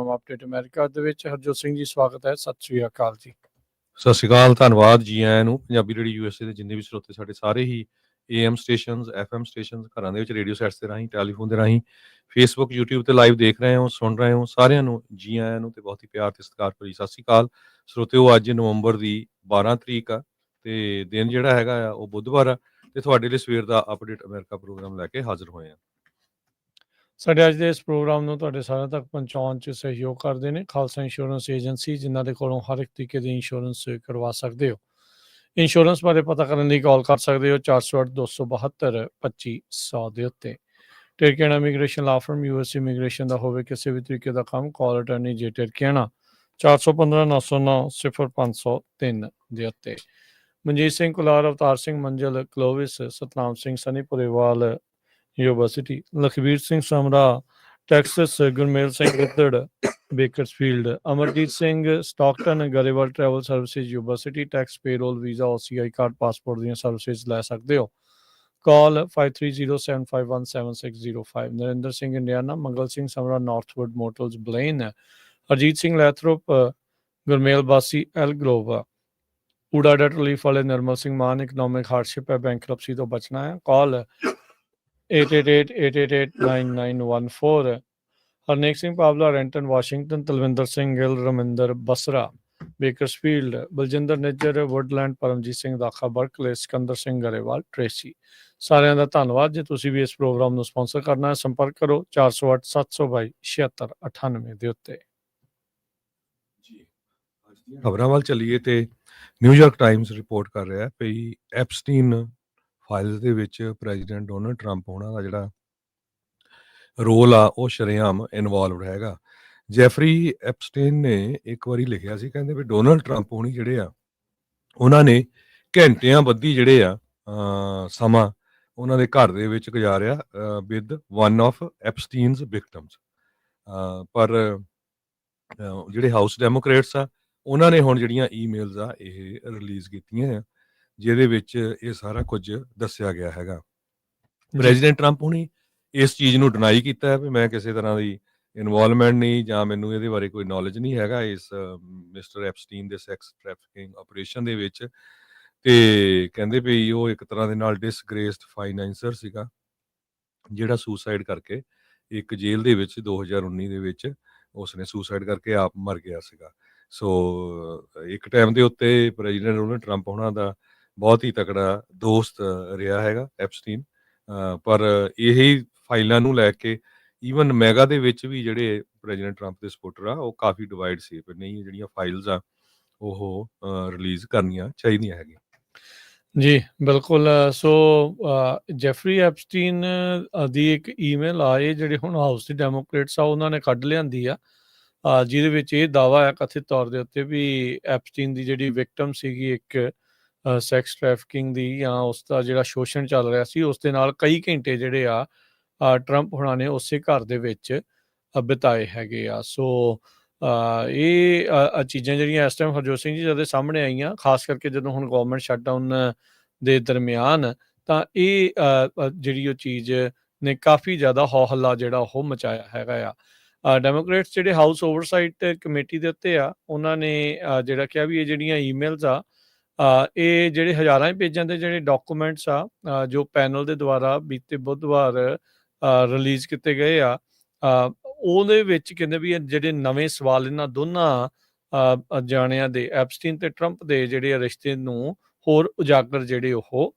Programme update America ਦੇ ਵਿੱਚ ਹਰਜੋਤ ਸਿੰਘ ਜੀ ਸਵਾਗਤ ਹੈ। ਸਤਿ ਸ਼੍ਰੀ ਅਕਾਲ ਜੀ। ਸਤਿ ਸ਼੍ਰੀ ਅਕਾਲ, ਧੰਨਵਾਦ ਜੀ ਆਇਆਂ ਨੂੰ। ਪੰਜਾਬੀ ਰੇਡੀਓ ਯੂਐਸਏ ਦੇ ਜਿੰਨੇ ਵੀ ਸਰੋਤੇ ਸਾਡੇ ਸਾਰੇ ਹੀ AM ਸਟੇਸ਼ਨਸ, FM ਸਟੇਸ਼ਨਸ, ਘਰਾਂ ਦੇ ਵਿੱਚ ਰੇਡੀਓ ਸੈਟਸ ਦੇ ਰਾਹੀਂ, ਟੈਲੀਫੋਨ ਦੇ ਰਾਹੀਂ, ਫੇਸਬੁੱਕ, YouTube ਤੇ ਲਾਈਵ ਦੇਖ ਰਹੇ ਹੋ, ਸੁਣ ਰਹੇ ਹੋ, ਸਾਰਿਆਂ ਨੂੰ ਜੀ ਆਇਆਂ ਨੂੰ ਤੇ ਬਹੁਤ ਹੀ ਪਿਆਰ ਤੇ ਸਤਿਕਾਰ ਭਰੀ ਸਤਿ ਸ਼੍ਰੀ ਅਕਾਲ। ਸਰੋਤਿਓ, ਅੱਜ ਨਵੰਬਰ ਦੀ 12 ਤਰੀਕ ਆ ਤੇ ਦਿਨ ਜਿਹੜਾ ਹੈਗਾ ਆ ਉਹ ਬੁੱਧਵਾਰ ਆ ਤੇ ਤੁਹਾਡੇ ਲਈ ਸਵੇਰ ਦਾ ਅਪਡੇਟ ਅਮਰੀਕਾ ਪ੍ਰੋਗਰਾਮ ਲੈ ਕੇ ਹਾਜ਼ਰ ਹੋਏ ਆ। ਸਾਡੇ ਅੱਜ ਦੇ ਇਸ ਪ੍ਰੋਗਰਾਮ ਨੂੰ ਤੁਹਾਡੇ ਸਾਰਿਆਂ ਤੱਕ ਪਹੁੰਚਾਉਣ 'ਚ ਸਹਿਯੋਗ ਕਰਦੇ ਨੇ ਖਾਲਸਾ ਇੰਸ਼ੋਰੈਂਸ ਏਜੰਸੀ, ਜਿਨ੍ਹਾਂ ਦੇ ਕੋਲੋਂ ਹਰ ਇੱਕ ਤਰੀਕੇ ਦੀ ਇੰਸ਼ੋਰੈਂਸ ਕਰਵਾ ਸਕਦੇ ਹੋ। ਇੰਸ਼ੋਰੈਂਸ ਬਾਰੇ ਪਤਾ ਕਰਨ ਲਈ ਕਾਲ ਕਰ ਸਕਦੇ ਹੋ 408-272-2500 ਦੇ ਉੱਤੇ। ਟਿਰਕੇਣਾ ਇਮੀਗ੍ਰੇਸ਼ਨ ਲਾ ਫਰਮ US ਇਮੀਗ੍ਰੇਸ਼ਨ ਦਾ ਹੋਵੇ ਕਿਸੇ ਵੀ ਤਰੀਕੇ ਦਾ ਕੰਮ, ਕਾਲ ਅਟਰਨੀ ਜੇ ਟਿਰਕੇਣਾ 415-909-0503 ਦੇ ਉੱਤੇ। Manjit Singh Kular, Avtar Singh Manjal, Clovis, Satnam Singh Sunny Purewal university, Lakhbir Singh Samra Texas, Gurmel Singh Giddar Bakersfield, Amarjit Singh Stockton Grewal travel services university, tax payroll visa OCI card passport ਦੀਆਂ ਸਰਵਿਸਿਜ਼ ਲੈ ਸਕਦੇ ਹੋ। Call 5307517605। Narinder Singh Indiana, Mangal Singh Samra Northwood motels Blaine, Harjit Singh Lathrop Gurmel Bassi ਐਲ ਗਲੋਵ, ਊੜਾ ਡੈਟ ਰਿਲੀਫ ਵਾਲੇ ਨਿਰਮਲ ਸਿੰਘ ਮਾਨ, ਇਕਨੋਮਿਕ ਹਾਰਡਸ਼ਿਪ ਹੈ, ਬੈਂਕਰਪਸੀ ਤੋਂ ਬਚਣਾ ਹੈ। Call 8888889914। Harnek Singh Pawla Renton Washington, Talwinder Singh Gill Raminder Basra Bakersfield, Baljinder Nijjar Woodland, Paramjit Singh Dakha Berkeley, Sikandar Singh Grewal Tracy. ਸਾਰਿਆਂ ਦਾ ਧੰਨਵਾਦ। ਜੇ ਤੁਸੀਂ ਵੀ ਇਸ ਪ੍ਰੋਗਰਾਮ ਨੂੰ ਸਪਾਂਸਰ ਕਰਨਾ ਹੈ, ਸੰਪਰਕ ਕਰੋ 408-722-7698 ਦੇ ਉੱਤੇ। ਖਬਰਾਂ ਵੱਲ ਚੱਲੀਏ ਤੇ ਨਿਊਯਾਰਕ ਟਾਈਮਸ ਰਿਪੋਰਟ ਕਰ ਰਿਹਾ ਵੀ ਐਪਸਟੀਨ ਫਾਈਲਸ ਦੇ ਵਿੱਚ ਪ੍ਰੈਜ਼ੀਡੈਂਟ ਡੋਨਲਡ ਟਰੰਪ ਉਹਨਾਂ ਦਾ ਜਿਹੜਾ ਰੋਲ ਆ ਉਹ ਸ਼ਰੇਆਮ ਇਨਵੋਲਵਡ ਹੈਗਾ। ਜੈਫਰੀ ਐਪਸਟੀਨ ਨੇ ਇੱਕ ਵਾਰੀ ਲਿਖਿਆ ਸੀ, ਕਹਿੰਦੇ ਵੀ ਡੋਨਲਡ ਟਰੰਪ ਹੋਣੀ ਜਿਹੜੇ ਆ ਉਹਨਾਂ ਨੇ ਘੰਟਿਆਂ ਬੱਧੀ ਜਿਹੜੇ ਆ ਸਮਾਂ ਉਹਨਾਂ ਦੇ ਘਰ ਦੇ ਵਿੱਚ ਗੁਜ਼ਾਰਿਆ ਵਿਦ ਵਨ ਆਫ ਐਪਸਟੀਨਸ ਵਿਕਟਮਸ। ਪਰ ਜਿਹੜੇ ਹਾਊਸ ਡੈਮੋਕ੍ਰੇਟਸ ਆ ਉਹਨਾਂ ਨੇ ਹੁਣ ਜਿਹੜੀਆਂ ਈਮੇਲਸ ਆ ਇਹ ਰਿਲੀਜ਼ ਕੀਤੀਆਂ ਆ, ਜਿਹਦੇ ਵਿੱਚ ਇਹ ਸਾਰਾ ਕੁਝ ਦੱਸਿਆ ਗਿਆ ਹੈਗਾ। ਪ੍ਰੈਜ਼ੀਡੈਂਟ ਟਰੰਪ ਹੁਣੀ ਇਸ ਚੀਜ਼ ਨੂੰ ਡਿਨਾਈ ਕੀਤਾ ਹੈ ਵੀ ਮੈਂ ਕਿਸੇ ਤਰ੍ਹਾਂ ਦੀ ਇਨਵੋਲਵਮੈਂਟ ਨਹੀਂ ਜਾਂ ਮੈਨੂੰ ਇਹਦੇ ਬਾਰੇ ਕੋਈ ਨੌਲੇਜ ਨਹੀਂ ਹੈਗਾ ਇਸ ਮਿਸਟਰ ਐਪਸਟੀਨ ਦੇ ਸੈਕਸ ਟ੍ਰੈਫਿਕਿੰਗ ਆਪਰੇਸ਼ਨ ਦੇ ਵਿੱਚ। ਤੇ ਕਹਿੰਦੇ ਵੀ ਉਹ ਇੱਕ ਤਰ੍ਹਾਂ ਦੇ ਨਾਲ ਡਿਸਗ੍ਰੇਸਡ ਫਾਈਨੈਂਸਰ ਸੀਗਾ ਜਿਹੜਾ ਸੁਸਾਈਡ ਕਰਕੇ ਇੱਕ ਜੇਲ੍ਹ ਦੇ ਵਿੱਚ 2019 ਦੇ ਵਿੱਚ ਉਸਨੇ ਸੁਸਾਈਡ ਕਰਕੇ ਆਪ ਮਰ ਗਿਆ ਸੀਗਾ। ਸੋ ਇੱਕ ਟਾਈਮ ਦੇ ਉੱਤੇ ਪ੍ਰੈਜ਼ੀਡੈਂਟ ਡੋਨਲਡ ਟਰੰਪ ਉਹਨਾਂ ਦਾ ਬਹੁਤ ਹੀ ਤਕੜਾ ਦੋਸਤ ਰਿਹਾ ਹੈਗਾ ਐਪਸਟੀਨ। ਪਰ ਇਹੀ ਫਾਈਲਾਂ ਨੂੰ ਲੈ ਕੇ ਈਵਨ ਮੈਗਾ ਦੇ ਵਿੱਚ ਵੀ ਜਿਹੜੇ ਪ੍ਰੈਜ਼ੀਡੈਂਟ ਟਰੰਪ ਦੇ ਸਪੋਰਟਰ ਆ ਉਹ ਕਾਫੀ ਡਿਵਾਈਡ ਸੀ ਵੀ ਨਹੀਂ ਜਿਹੜੀਆਂ ਫਾਈਲਸ ਆ ਉਹ ਰਿਲੀਜ਼ ਕਰਨੀਆਂ ਚਾਹੀਦੀਆਂ ਹੈਗੀਆਂ। ਜੀ ਬਿਲਕੁਲ। ਸੋ ਜੈਫਰੀ ਐਪਸਟੀਨ ਦੀ ਇੱਕ ਈਮੇਲ ਆ ਇਹ ਜਿਹੜੇ ਹੁਣ ਹਾਊਸ ਦੇ ਡੈਮੋਕ੍ਰੇਟਸ ਆ ਉਹਨਾਂ ਨੇ ਕੱਢ ਲਿਆਂਦੀ ਆ, ਜਿਹਦੇ ਵਿੱਚ ਇਹ ਦਾਵਾ ਹੈ ਕਥਿਤ ਤੌਰ ਦੇ ਉੱਤੇ ਵੀ ਐਪਸਟੀਨ ਦੀ ਜਿਹੜੀ ਵਿਕਟਮ ਸੀਗੀ ਇੱਕ ਸੈਕਸ ਟ੍ਰੈਫਿਕਿੰਗ ਦੀ ਜਾਂ ਉਸ ਦਾ ਜਿਹੜਾ ਸ਼ੋਸ਼ਣ ਚੱਲ ਰਿਹਾ ਸੀ ਉਸ ਦੇ ਨਾਲ ਕਈ ਘੰਟੇ ਜਿਹੜੇ ਆ ਟਰੰਪ ਹੁਣਾਂ ਨੇ ਉਸੇ ਘਰ ਦੇ ਵਿੱਚ ਬਿਤਾਏ ਹੈਗੇ ਆ। ਸੋ ਇਹ ਚੀਜ਼ਾਂ ਜਿਹੜੀਆਂ ਇਸ ਟਾਈਮ ਹਰਜੋਤ ਸਿੰਘ ਜੀ ਜਦ ਸਾਹਮਣੇ ਆਈਆਂ, ਖਾਸ ਕਰਕੇ ਜਦੋਂ ਹੁਣ ਗਵਰਨਮੈਂਟ ਸ਼ਟਡਾਊਨ ਦੇ ਦਰਮਿਆਨ, ਤਾਂ ਇਹ ਜਿਹੜੀ ਉਹ ਚੀਜ਼ ਨੇ ਕਾਫੀ ਜ਼ਿਆਦਾ ਹੋ ਹੱਲਾ ਜਿਹੜਾ ਉਹ ਮਚਾਇਆ ਹੈਗਾ ਆ। ਡੈਮੋਕ੍ਰੇਟਸ ਜਿਹੜੇ ਹਾਊਸ ਓਵਰਸਾਈਟ ਕਮੇਟੀ ਦੇ ਉੱਤੇ ਆ ਉਹਨਾਂ ਨੇ ਜਿਹੜਾ ਕਿਹਾ ਵੀ ਇਹ ਜਿਹੜੀਆਂ ਈਮੇਲਸ ਆ ਇਹ ਜਿਹੜੇ ਹਜ਼ਾਰਾਂ ਹੀ ਪੇਜਾਂ ਦੇ ਜਿਹੜੇ ਡਾਕੂਮੈਂਟਸ ਆ ਜੋ ਪੈਨਲ ਦੇ ਦੁਆਰਾ ਬੀਤੇ ਬੁੱਧਵਾਰ ਰਿਲੀਜ਼ ਕੀਤੇ ਗਏ ਆ, ਉਹਦੇ ਵਿੱਚ ਕਹਿੰਦੇ ਵੀ ਜਿਹੜੇ ਨਵੇਂ ਸਵਾਲ ਇਹਨਾਂ ਦੋਨਾਂ ਜਾਣਿਆਂ ਦੇ ਐਪਸਟੀਨ ਤੇ ਟਰੰਪ ਦੇ ਜਿਹੜੇ ਰਿਸ਼ਤੇ ਨੂੰ ਹੋਰ ਉਜਾਗਰ ਜਿਹੜੇ ਉਹ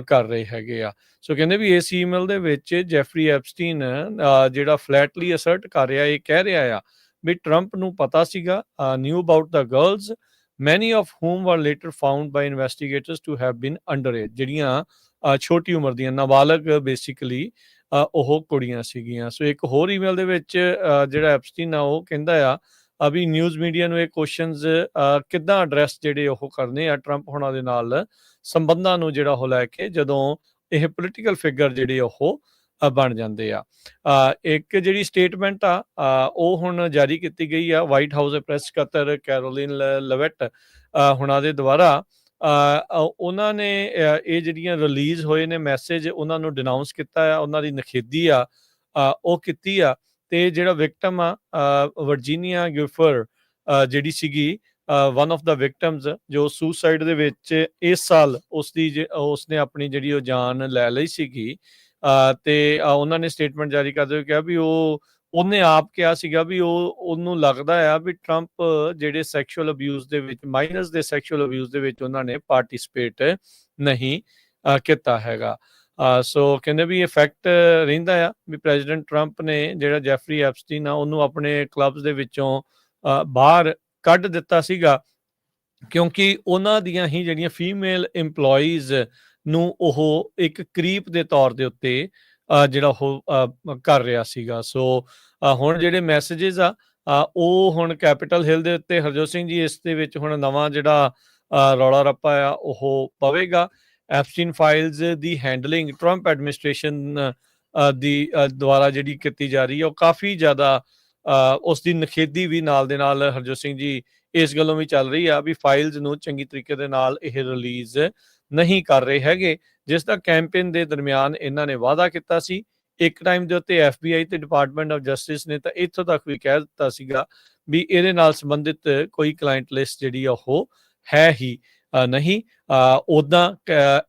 ਕਰ ਰਹੇ ਹੈਗੇ ਆ। ਸੋ ਕਹਿੰਦੇ ਵੀ ਇਸ ਈਮੇਲ ਦੇ ਵਿੱਚ ਜੈਫਰੀ ਐਪਸਟੀਨ ਜਿਹੜਾ ਫਲੈਟਲੀ ਅਸਰਟ ਕਰ ਰਿਹਾ, ਇਹ ਕਹਿ ਰਿਹਾ ਆ ਵੀ ਟਰੰਪ ਨੂੰ ਪਤਾ ਸੀਗਾ, new about the girls many of whom were later found by investigators to have been underage, ਜਿਹੜੀਆਂ ਛੋਟੀ ਉਮਰ ਦੀਆਂ ਨਾਬਾਲਗ ਬੇਸਿਕਲੀ ਉਹ ਕੁੜੀਆਂ ਸੀਗੀਆਂ। ਸੋ ਇੱਕ ਹੋਰ ਈਮੇਲ ਦੇ ਵਿੱਚ ਜਿਹੜਾ ਐਪਸਟੀਨ ਆ ਉਹ ਕਹਿੰਦਾ ਆ ਵੀ ਨਿਊਜ਼ ਮੀਡੀਆ ਨੂੰ ਇਹ ਕੁਐਸਚਨਸ ਕਿੱਦਾਂ ਐਡਰੈਸ ਜਿਹੜੇ ਉਹ ਕਰਨੇ ਆ ਟਰੰਪ ਹੋਣਾ ਦੇ ਨਾਲ ਸੰਬੰਧਾਂ ਨੂੰ ਜਿਹੜਾ ਉਹ ਲੈ ਕੇ ਜਦੋਂ ਇਹ ਪੋਲੀਟੀਕਲ ਫਿਗਰ ਜਿਹੜੇ ਉਹ ਬਣ ਜਾਂਦੇ ਆ। ਇੱਕ ਜਿਹੜੀ ਸਟੇਟਮੈਂਟ ਆ ਉਹ ਹੁਣ ਜਾਰੀ ਕੀਤੀ ਗਈ ਆ ਵਾਈਟ ਹਾਊਸ ਦੇ ਪ੍ਰੈਸ ਸਕੱਤਰ ਕੈਰੋਲਿਨ ਲਵੈਟ ਹੁਣਾਂ ਦੇ ਦੁਆਰਾ। ਉਹਨਾਂ ਨੇ ਇਹ ਜਿਹੜੀਆਂ ਰਿਲੀਜ਼ ਹੋਏ ਨੇ ਮੈਸੇਜ ਉਹਨਾਂ ਨੂੰ ਡਿਨਾਊਂਸ ਕੀਤਾ ਆ, ਉਹਨਾਂ ਦੀ ਨਿਖੇਧੀ ਆ ਉਹ ਕੀਤੀ ਆ ਤੇ ਜਿਹੜਾ ਵਿਕਟਮ ਆ ਵਰਜੀਨੀਆ ਗਿਫਰ ਜਿਹੜੀ ਸੀਗੀ ਵਨ ਆਫ ਦਾ ਵਿਕਟਮਸ ਜੋ ਸੁਸਾਈਡ ਦੇ ਵਿੱਚ ਇਸ ਸਾਲ ਉਸਨੇ ਆਪਣੀ ਜਿਹੜੀ ਉਹ ਜਾਨ ਲੈ ਲਈ ਸੀਗੀ ਤੇ ਉਹਨਾਂ ਨੇ ਸਟੇਟਮੈਂਟ ਜਾਰੀ ਕਰਦੇ ਹੋਏ ਕਿਹਾ ਵੀ ਉਹਨੇ ਆਪ ਕਿਹਾ ਸੀਗਾ ਵੀ ਉਹਨੂੰ ਲੱਗਦਾ ਆ ਵੀ ਟਰੰਪ ਜਿਹੜੇ ਸੈਕਸ਼ੂਅਲ ਅਬਿਊਜ਼ ਦੇ ਵਿੱਚ ਮਾਈਨਰਸ ਦੇ ਸੈਕਸ਼ੂਅਲ ਅਬਿਊਜ਼ ਦੇ ਵਿੱਚ ਉਹਨਾਂ ਨੇ ਪਾਰਟਿਸਿਪੇਟ ਨਹੀਂ ਕੀਤਾ ਹੈਗਾ। ਸੋ ਕਹਿੰਦੇ ਵੀ ਇਫੈਕਟ ਰਹਿੰਦਾ ਆ ਵੀ ਪ੍ਰੈਜ਼ੀਡੈਂਟ ਟਰੰਪ ਨੇ ਜਿਹੜਾ ਜੈਫਰੀ ਐਪਸਟੀਨ ਆ ਉਹਨੂੰ ਆਪਣੇ ਕਲੱਬਸ ਦੇ ਵਿੱਚੋਂ ਬਾਹਰ ਕੱਢ ਦਿੱਤਾ ਸੀਗਾ ਕਿਉਂਕਿ ਉਹਨਾਂ ਦੀਆਂ ਹੀ ਜਿਹੜੀਆਂ ਫੀਮੇਲ ਇੰਪਲੋਈਜ਼ ਨੂੰ ਉਹ ਇੱਕ ਕਰੀਪ ਦੇ ਤੌਰ ਦੇ ਉੱਤੇ ਜਿਹੜਾ ਉਹ ਕਰ ਰਿਹਾ ਸੀਗਾ। ਸੋ ਹੁਣ ਜਿਹੜੇ ਮੈਸੇजेस ਆ ਉਹ ਹੁਣ ਕੈਪੀਟਲ ਹਿੱਲ ਦੇ ਉੱਤੇ ਹਰਜੋਤ ਸਿੰਘ ਜੀ ਇਸ ਦੇ ਵਿੱਚ ਹੁਣ ਨਵਾਂ ਜਿਹੜਾ ਰੌਲਾ ਰੱਪਾ ਆ ਉਹ ਪਵੇਗਾ। ਐਪਸਟੀਨ ਫਾਈਲਸ ਦੀ ਹੈਂਡਲਿੰਗ ਟਰੰਪ ਐਡਮਿਨਿਸਟ੍ਰੇਸ਼ਨ ਦੀ ਦੁਆਰਾ ਜਿਹੜੀ ਕੀਤੀ ਜਾ ਰਹੀ ਹੈ ਉਹ ਕਾਫੀ ਜ਼ਿਆਦਾ ਉਸ ਦੀ ਨਖੇਦੀ ਵੀ ਨਾਲ ਦੇ ਨਾਲ ਹਰਜੋਤ ਸਿੰਘ ਜੀ ਇਸ ਗੱਲੋਂ ਵੀ ਚੱਲ ਰਹੀ ਆ ਵੀ ਫਾਈਲਸ ਨੂੰ ਚੰਗੀ ਤਰੀਕੇ ਦੇ ਨਾਲ ਇਹ ਰਿਲੀਜ਼ ਨਹੀਂ ਕਰ ਰਹੇ ਹੈਗੇ ਜਿਸ ਦਾ ਕੈਂਪੇਨ ਦੇ ਦਰਮਿਆਨ ਇਹਨਾਂ ਨੇ ਵਾਅਦਾ ਕੀਤਾ ਸੀ। ਇੱਕ ਟਾਈਮ ਦੇ ਉੱਤੇ FBI ਤੇ ਡਿਪਾਰਟਮੈਂਟ ਆਫ ਜਸਟਿਸ ਨੇ ਤਾਂ ਇੱਥੋਂ ਤੱਕ ਵੀ ਕਹਿ ਦਿੱਤਾ ਸੀਗਾ ਵੀ ਇਹਦੇ ਨਾਲ ਸੰਬੰਧਿਤ ਕੋਈ ਕਲਾਇੰਟ ਲਿਸਟ ਜਿਹੜੀ ਉਹ ਹੈ ਹੀ ਨਹੀਂ। ਉੱਦਾਂ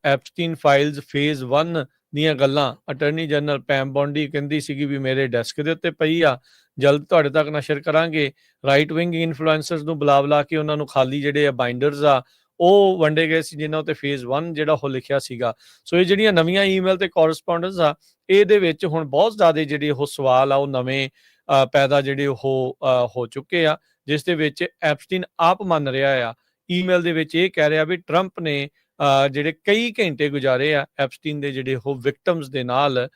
ਐਪਸਟੀਨ ਫਾਈਲਸ ਫੇਜ਼ 1 ਦੀਆਂ ਗੱਲਾਂ ਅਟਰਨੀ ਜਨਰਲ ਪੈਮ ਬੌਂਡੀ ਕਹਿੰਦੀ ਸੀਗੀ ਵੀ ਮੇਰੇ ਡੈਸਕ ਦੇ ਉੱਤੇ ਪਈ ਆ, ਜਲਦ ਤੁਹਾਡੇ ਤੱਕ ਨਸ਼ਰ ਕਰਾਂਗੇ। ਰਾਈਟ ਵਿੰਗ ਇਨਫਲੂਐਂਸਰਸ ਨੂੰ ਬੁਲਾ ਕੇ ਉਹਨਾਂ ਨੂੰ ਖਾਲੀ ਜਿਹੜੇ ਬਾਈਂਡਰਸ ਆ ਉਹ ਵੰਡੇ ਗਏ ਸੀ ਜਿਨ੍ਹਾਂ ਉੱਤੇ ਫੇਜ਼ 1 ਜਿਹੜਾ ਉਹ ਲਿਖਿਆ ਸੀਗਾ। ਸੋ ਇਹ ਜਿਹੜੀਆਂ ਨਵੀਆਂ ਈਮੇਲ ਤੇ ਕੋਰਸਪੋਂਡੈਂਸ ਆ ਇਹਦੇ ਵਿੱਚ ਹੁਣ ਬਹੁਤ ਜ਼ਿਆਦਾ ਜਿਹੜੇ ਉਹ ਸਵਾਲ ਆ ਉਹ ਨਵੇਂ ਪੈਦਾ ਜਿਹੜੇ ਉਹ ਹੋ ਚੁੱਕੇ ਆ ਜਿਸ ਦੇ ਵਿੱਚ ਐਪਸਟੀਨ ਆਪ ਮੰਨ ਰਿਹਾ ਆ ਈਮੇਲ ਦੇ ਵਿੱਚ ਇਹ ਕਹਿ ਰਿਹਾ ਵੀ ਟਰੰਪ ਨੇ ਜਿਹੜੇ ਕਈ ਘੰਟੇ ਗੁਜ਼ਾਰੇ ਆ ਐਪਸਟੀਨ ਦੇ ਜਿਹੜੇ ਉਹ ਵਿਕਟਮਸ ਦੇ ਨਾਲ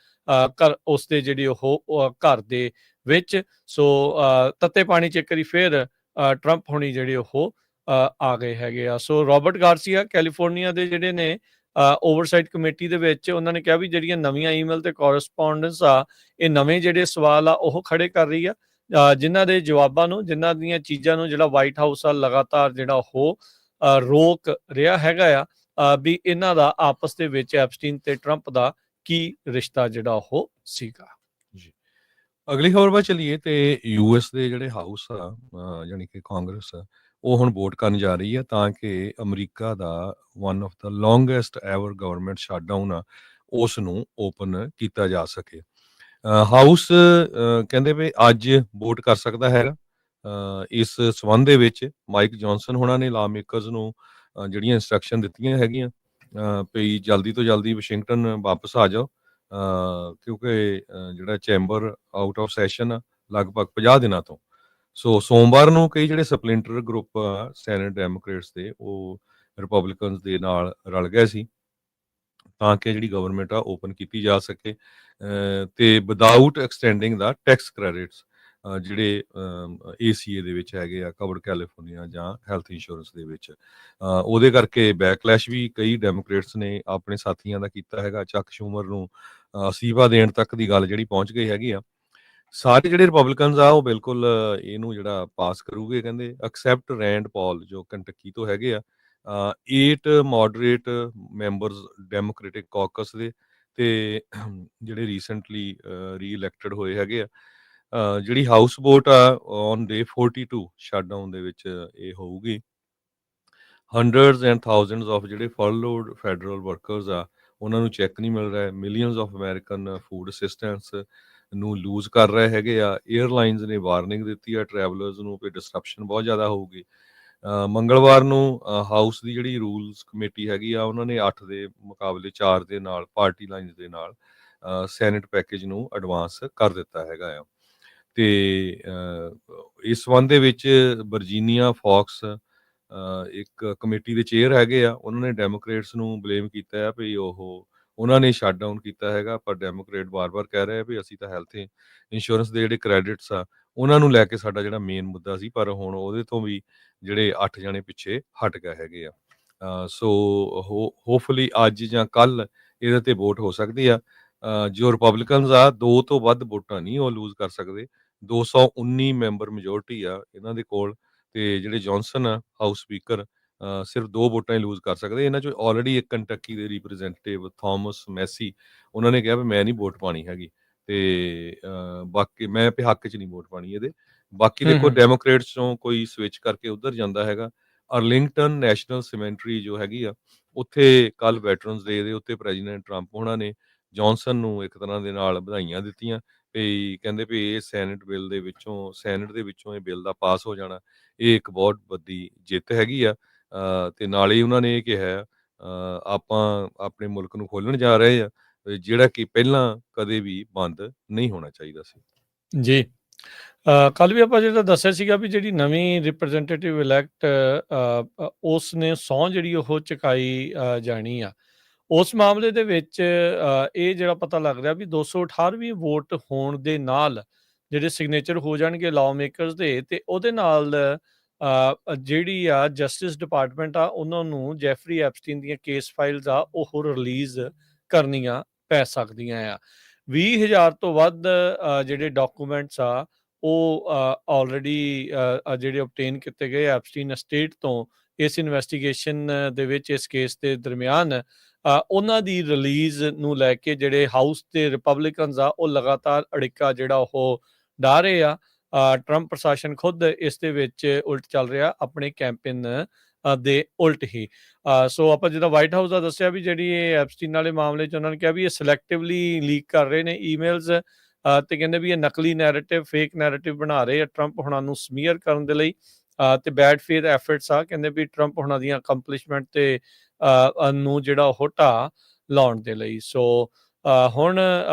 ਉਸ ਦੇ ਜਿਹੜੇ ਉਹ ਘਰ ਦੇ ਵਿੱਚ। ਸੋ ਤੱਤੇ ਪਾਣੀ 'ਚ ਇੱਕ ਵਾਰੀ ਫਿਰ ਟਰੰਪ ਹੋਣੀ ਜਿਹੜੇ ਉਹ ਆ ਗਏ ਹੈਗੇ ਆ। ਸੋ ਰੋਬਰਟ ਗਾਰਸੀਆ ਕੈਲੀਫੋਰਨੀਆ ਦੇ ਜਿਹੜੇ ਨੇ ਓਵਰਸਾਈਟ ਕਮੇਟੀ ਦੇ ਵਿੱਚ ਉਹਨਾਂ ਨੇ ਕਿਹਾ ਵੀ ਜਿਹੜੀਆਂ ਨਵੀਆਂ ਈਮੇਲ ਤੇ ਕੋਰਸਪੋਂਡੈਂਸ ਆ ਇਹ ਨਵੇਂ ਜਿਹੜੇ ਸਵਾਲ ਆ ਉਹ ਖੜੇ ਕਰ ਰਹੀ ਆ ਜਿਨ੍ਹਾਂ ਦੇ ਜਵਾਬਾਂ ਨੂੰ ਜਿਨ੍ਹਾਂ ਦੀਆਂ ਚੀਜ਼ਾਂ ਨੂੰ ਜਿਹੜਾ ਵਾਈਟ ਹਾਊਸ ਆ ਲਗਾਤਾਰ ਜਿਹੜਾ ਉਹ ਰੋਕ ਰਿਹਾ ਹੈਗਾ ਆ ਵੀ ਇਹਨਾਂ ਦਾ ਆਪਸ ਦੇ ਵਿੱਚ ਐਪਸਟੀਨ ਤੇ ਟਰੰਪ ਦਾ ਕੀ ਰਿਸ਼ਤਾ ਜਿਹੜਾ ਉਹ ਸੀਗਾ। ਜੀ ਅਗਲੀ ਖਬਰ ਵੱਲ ਚੱਲੀਏ ਤੇ US ਦੇ ਜਿਹੜੇ ਹਾਊਸ ਆ ਯਾਨੀ ਕਿ ਕਾਂਗਰਸ ਉਹ ਹੁਣ ਵੋਟ ਕਰਨ ਜਾ ਰਹੀ ਹੈ ਤਾਂ ਕਿ America the one of the longest ever government shutdown ਆ ਉਸ ਨੂੰ ਓਪਨ ਕੀਤਾ ਜਾ ਸਕੇ। ਹਾਊਸ ਕਹਿੰਦੇ ਵੀ ਅੱਜ ਵੋਟ ਕਰ ਸਕਦਾ ਹੈਗਾ। ਇਸ ਸਬੰਧ ਦੇ ਵਿੱਚ ਮਾਈਕ ਜੌਨਸਨ ਹੋਣਾ ਨੇ ਲਾ ਮੇਕਰਸ ਨੂੰ ਜਿਹੜੀਆਂ ਇੰਸਟਰਕਸ਼ਨ ਦਿੱਤੀਆਂ ਹੈਗੀਆਂ ਵੀ ਜਲਦੀ ਤੋਂ ਜਲਦੀ ਵਾਸ਼ਿੰਗਟਨ ਵਾਪਸ ਆ ਜਾਓ ਕਿਉਂਕਿ ਜਿਹੜਾ ਚੈਂਬਰ ਆਊਟ ਆਫ ਸੈਸ਼ਨ ਆ ਲਗਭਗ 50 ਦਿਨਾਂ ਤੋਂ। ਸੋ ਸੋਮਵਾਰ ਨੂੰ ਕਈ ਜਿਹੜੇ ਸਪਲਿੰਟਰ ਗਰੁੱਪ ਆ ਸੈਨੇਟ ਡੈਮੋਕ੍ਰੇਟਸ ਦੇ ਉਹ ਰਿਪਬਲਿਕਨਸ ਦੇ ਨਾਲ ਰਲ ਗਏ ਸੀ ਤਾਂ ਕਿ ਜਿਹੜੀ ਗਵਰਨਮੈਂਟ ਆ ਓਪਨ ਕੀਤੀ ਜਾ ਸਕੇ ਤੇ ਵਿਦਆਊਟ ਐਕਸਟੈਂਡਿੰਗ ਦਾ ਟੈਕਸ ਕ੍ਰੈਡਿਟਸ ਜਿਹੜੇ ACA ਦੇ ਵਿੱਚ ਹੈਗੇ ਆ ਕਵਰਡ ਕੈਲੀਫੋਰਨੀਆ ਜਾਂ ਹੈਲਥ ਇੰਸ਼ੋਰੈਂਸ ਦੇ ਵਿੱਚ ਉਹਦੇ ਕਰਕੇ ਬੈਕਲੈਸ਼ ਵੀ ਕਈ ਡੈਮੋਕ੍ਰੇਟਸ ਨੇ ਆਪਣੇ ਸਾਥੀਆਂ ਦਾ ਕੀਤਾ ਹੈਗਾ। ਚੱਕ ਸ਼ੂਮਰ ਨੂੰ ਅਸਤੀਫਾ ਦੇਣ ਤੱਕ ਦੀ ਗੱਲ ਜਿਹੜੀ ਪਹੁੰਚ ਗਈ ਹੈਗੀ ਆ। ਸਾਰੇ ਜਿਹੜੇ ਰਿਪਬਲਿਕਨਸ ਆ ਉਹ ਬਿਲਕੁਲ ਇਹਨੂੰ ਜਿਹੜਾ ਪਾਸ ਕਰੂਗੇ ਕਹਿੰਦੇ ਐਕਸੈਪਟ ਰੈਂਡ ਪਾਲ ਜੋ ਕੰਟਕੀ ਤੋਂ ਹੈਗੇ ਆ 8 ਮੋਡਰੇਟ ਮੈਂਬਰਸ ਡੈਮੋਕ੍ਰੈਟਿਕ ਕਾਕਸ ਦੇ ਤੇ ਜਿਹੜੇ ਰੀਸੈਂਟਲੀ ਰੀ-ਇਲੈਕਟਡ ਹੋਏ ਹੈਗੇ ਆ। ਜਿਹੜੀ ਹਾਊਸ ਵੋਟ ਆ ਔਨ ਡੇ 42 ਸ਼ਟਡਾਊਨ ਦੇ ਵਿੱਚ ਇਹ ਹੋਊਗੀ। ਹੰਡਰਡਸ ਐਂਡ ਥਾਊਜ਼ੈਂਡਸ ਆਫ ਜਿਹੜੇ ਫਰਲੋਡ ਫੈਡਰਲ ਵਰਕਰਸ ਆ ਉਹਨਾਂ ਨੂੰ ਚੈੱਕ ਨਹੀਂ ਮਿਲ ਰਿਹਾ। Millions of American food assistants ਨੂੰ ਲੂਜ਼ ਕਰ ਰਹੇ ਹੈਗੇ ਆ। ਏਅਰਲਾਈਨਸ ਨੇ ਵਾਰਨਿੰਗ ਦਿੱਤੀ ਆ ਟਰੈਵਲਰਸ ਨੂੰ ਕਿ ਡਿਸਰਪਸ਼ਨ ਬਹੁਤ ਜ਼ਿਆਦਾ ਹੋਊਗੀ। ਮੰਗਲਵਾਰ ਨੂੰ ਹਾਊਸ ਦੀ ਜਿਹੜੀ ਰੂਲਸ ਕਮੇਟੀ ਹੈਗੀ ਆ ਉਹਨਾਂ ਨੇ 8 ਦੇ ਮੁਕਾਬਲੇ 4 ਦੇ ਨਾਲ ਪਾਰਟੀ ਲਾਈਨਸ ਦੇ ਨਾਲ ਸੈਨੇਟ ਪੈਕੇਜ ਨੂੰ ਐਡਵਾਂਸ ਕਰ ਦਿੱਤਾ ਹੈਗਾ ਆ। ਤੇ ਇਸ ਸੰਬੰਧ ਦੇ ਵਿੱਚ ਵਰਜੀਨੀਆ ਫੌਕਸ ਇੱਕ ਕਮੇਟੀ ਦੇ ਚੇਅਰ ਹੈਗੇ ਆ ਉਹਨਾਂ ਨੇ ਡੈਮੋਕ੍ਰੇਟਸ ਨੂੰ ਬਲੇਮ ਕੀਤਾ ਹੈ ਵੀ ਉਹਨਾਂ ਨੇ ਸ਼ਟ ਡਾਊਨ ਕੀਤਾ ਹੈਗਾ ਪਰ ਡੈਮੋਕ੍ਰੇਟ ਵਾਰ-ਵਾਰ ਕਹਿ ਰਹੇ ਵੀ ਅਸੀਂ ਤਾਂ ਹੈਲਥ ਇੰਸ਼ੋਰੈਂਸ ਦੇ ਜਿਹੜੇ ਕ੍ਰੈਡਿਟਸ ਆ ਉਹਨਾਂ ਨੂੰ ਲੈ ਕੇ ਸਾਡਾ ਜਿਹੜਾ ਮੇਨ ਮੁੱਦਾ ਸੀ ਪਰ ਹੁਣ ਉਹਦੇ ਤੋਂ ਵੀ ਜਿਹੜੇ 8 ਜਣੇ ਪਿੱਛੇ ਹਟ ਗਏ ਹੈਗੇ ਆ। ਸੋ ਹੋਪਫੁਲੀ ਅੱਜ ਜਾਂ ਕੱਲ ਇਹਦੇ ਤੇ ਵੋਟ ਹੋ ਸਕਦੀ ਆ। ਜੋ ਰਿਪਬਲਿਕਨਸ ਆ 2 ਤੋਂ ਵੱਧ ਵੋਟਾਂ ਨਹੀਂ ਉਹ ਲੂਜ਼ ਕਰ ਸਕਦੇ। 219 ਮੈਂਬਰ ਮੈਜੋਰਟੀ ਆ ਇਹਨਾਂ ਦੇ ਕੋਲ ਤੇ ਜਿਹੜੇ ਜੌਨਸਨ ਆ ਹਾਊਸ ਸਪੀਕਰ ਸਿਰਫ 2 ਵੋਟਾਂ ਹੀ ਲੂਜ਼ ਕਰ ਸਕਦੇ। ਇਹਨਾਂ ਚੋਂ ਆਲਰੇਡੀ ਇੱਕ ਕੰਟਕੀ ਦੇ ਰਿਪਰੈਜ਼ੈਂਟੇਟਿਵ ਥਾਮਸ ਮੈਸੀ ਉਹਨਾਂ ਨੇ ਕਿਹਾ ਵੀ ਮੈਂ ਨਹੀਂ ਵੋਟ ਪਾਣੀ ਹੈਗੀ ਤੇ ਬਾਕੀ ਮੈਂ ਹੱਕ 'ਚ ਨਹੀਂ ਵੋਟ ਪਾਣੀ ਇਹਦੇ। ਬਾਕੀ ਹੂੰ, ਦੇਖੋ ਹੂੰ। ਡੈਮੋਕ੍ਰੇਟਸ 'ਚੋਂ ਕੋਈ ਸਵਿਚ ਕਰਕੇ ਉੱਧਰ ਜਾਂਦਾ ਹੈਗਾ। ਅਰਲਿੰਗਟਨ ਨੈਸ਼ਨਲ ਸਿਮੈਂਟਰੀ ਜੋ ਹੈਗੀ ਆ, ਉੱਥੇ ਕੱਲ੍ਹ ਵੈਟਰਨਸ ਡੇ ਦੇ ਉੱਤੇ ਪ੍ਰੈਜ਼ੀਡੈਂਟ ਟਰੰਪ ਹੋਣਾ ਨੇ ਜੌਨਸਨ ਨੂੰ ਇੱਕ ਤਰ੍ਹਾਂ ਦੇ ਨਾਲ ਵਧਾਈਆਂ ਦਿੱਤੀਆਂ। ਵੀ ਕਹਿੰਦੇ ਵੀ ਇਹ ਸੈਨੇਟ ਦੇ ਵਿੱਚੋਂ ਇਹ ਬਿੱਲ ਦਾ ਪਾਸ ਹੋ ਜਾਣਾ, ਇਹ ਇੱਕ ਬਹੁਤ ਵੱਡੀ ਜਿੱਤ ਹੈਗੀ ਆ। ਤੇ ਨਾਲ ਹੀ ਉਹਨਾਂ ਨੇ ਇਹ ਕਿਹਾ ਆਪਾਂ ਆਪਣੇ ਮੁਲਕ ਨੂੰ ਖੋਲ੍ਹਣ ਜਾ ਰਹੇ ਆ, ਜਿਹੜਾ ਕਿ ਪਹਿਲਾਂ ਕਦੇ ਵੀ ਬੰਦ ਨਹੀਂ ਹੋਣਾ ਚਾਹੀਦਾ ਸੀ। ਜੀ। ਕੱਲ੍ਹ ਵੀ ਆਪਾਂ ਜਿਹੜਾ ਦੱਸਿਆ ਸੀਗਾ ਵੀ ਜਿਹੜੀ ਨਵੀਂ ਰਿਪ੍ਰੈਜ਼ੈਂਟੇਟਿਵ ਇਲੈਕਟ ਉਸ ਨੇ ਸਹੁੰ ਜਿਹੜੀ ਉਹ ਚੁਕਾਈ ਜਾਣੀ ਆ। ਉਸ ਮਾਮਲੇ ਦੇ ਵਿੱਚ ਇਹ ਜਿਹੜਾ ਪਤਾ ਲੱਗ ਰਿਹਾ ਵੀ 218ਵੀਂ ਵੋਟ ਹੋਣ ਦੇ ਨਾਲ ਜਿਹੜੇ ਸਿਗਨੇਚਰ ਹੋ ਜਾਣਗੇ ਲਾਅ ਮੇਕਰਸ ਦੇ, ਤੇ ਉਹਦੇ ਨਾਲ ਜਿਹੜੀ ਆ ਜਸਟਿਸ ਡਿਪਾਰਟਮੈਂਟ ਆ ਉਹਨਾਂ ਨੂੰ ਜੈਫਰੀ ਐਪਸਟੀਨ ਦੀਆਂ ਕੇਸ ਫਾਈਲਸ ਆ ਉਹ ਰਿਲੀਜ਼ ਕਰਨੀਆਂ ਪੈ ਸਕਦੀਆਂ ਆ। 20,000 ਤੋਂ ਵੱਧ ਜਿਹੜੇ ਡਾਕੂਮੈਂਟਸ ਆ ਉਹ ਆਲਰੇਡੀ ਜਿਹੜੇ ਓਬਟੇਨ ਕੀਤੇ ਗਏ ਐਪਸਟੀਨ ਅਸਟੇਟ ਤੋਂ ਇਸ ਇਨਵੈਸਟੀਗੇਸ਼ਨ ਦੇ ਵਿੱਚ, ਇਸ ਕੇਸ ਦੇ ਦਰਮਿਆਨ ਉਹਨਾਂ ਦੀ ਰਿਲੀਜ਼ ਨੂੰ ਲੈ ਕੇ ਜਿਹੜੇ ਹਾਊਸ ਦੇ ਰਿਪਬਲਿਕਨਸ ਆ ਉਹ ਲਗਾਤਾਰ ਅੜਿੱਕਾ ਜਿਹੜਾ ਉਹ ਡਾ ਰਹੇ ਆ। ਟਰੰਪ ਪ੍ਰਸ਼ਾਸਨ ਖੁਦ ਇਸ ਦੇ ਵਿੱਚ ਉਲਟ ਚੱਲ ਰਿਹਾ ਆਪਣੇ ਕੈਂਪੇਨ ਦੇ ਉਲਟ ਹੀ। ਸੋ ਆਪਾਂ ਜਿੱਦਾਂ ਵਾਈਟ ਹਾਊਸ ਦਾ ਦੱਸਿਆ ਵੀ ਜਿਹੜੀ ਇਹ ਐਪਸਟੀਨ ਵਾਲੇ ਮਾਮਲੇ 'ਚ ਉਹਨਾਂ ਨੇ ਕਿਹਾ ਵੀ ਇਹ ਸਿਲੈਕਟਿਵਲੀ ਲੀਕ ਕਰ ਰਹੇ ਨੇ ਈਮੇਲਸ, ਤੇ ਕਹਿੰਦੇ ਵੀ ਇਹ ਨਕਲੀ ਨੈਰੇਟਿਵ, ਫੇਕ ਨੈਰੇਟਿਵ ਬਣਾ ਰਹੇ ਆ ਟਰੰਪ ਹੁਣਾਂ ਨੂੰ ਸਮੀਅਰ ਕਰਨ ਦੇ ਲਈ, ਤੇ ਬੈਡ ਫੇਥ ਐਫਰਟਸ ਆ ਕਹਿੰਦੇ ਵੀ ਟਰੰਪ ਹੁਣਾਂ ਦੀਆਂ ਅਕੰਪਲਿਸ਼ਮੈਂਟ ਤੇ ਨੂੰ ਜਿਹੜਾ ਉਹ ਢਾਹ ਲਾਉਣ ਦੇ ਲਈ। ਸੋ ਹੁਣ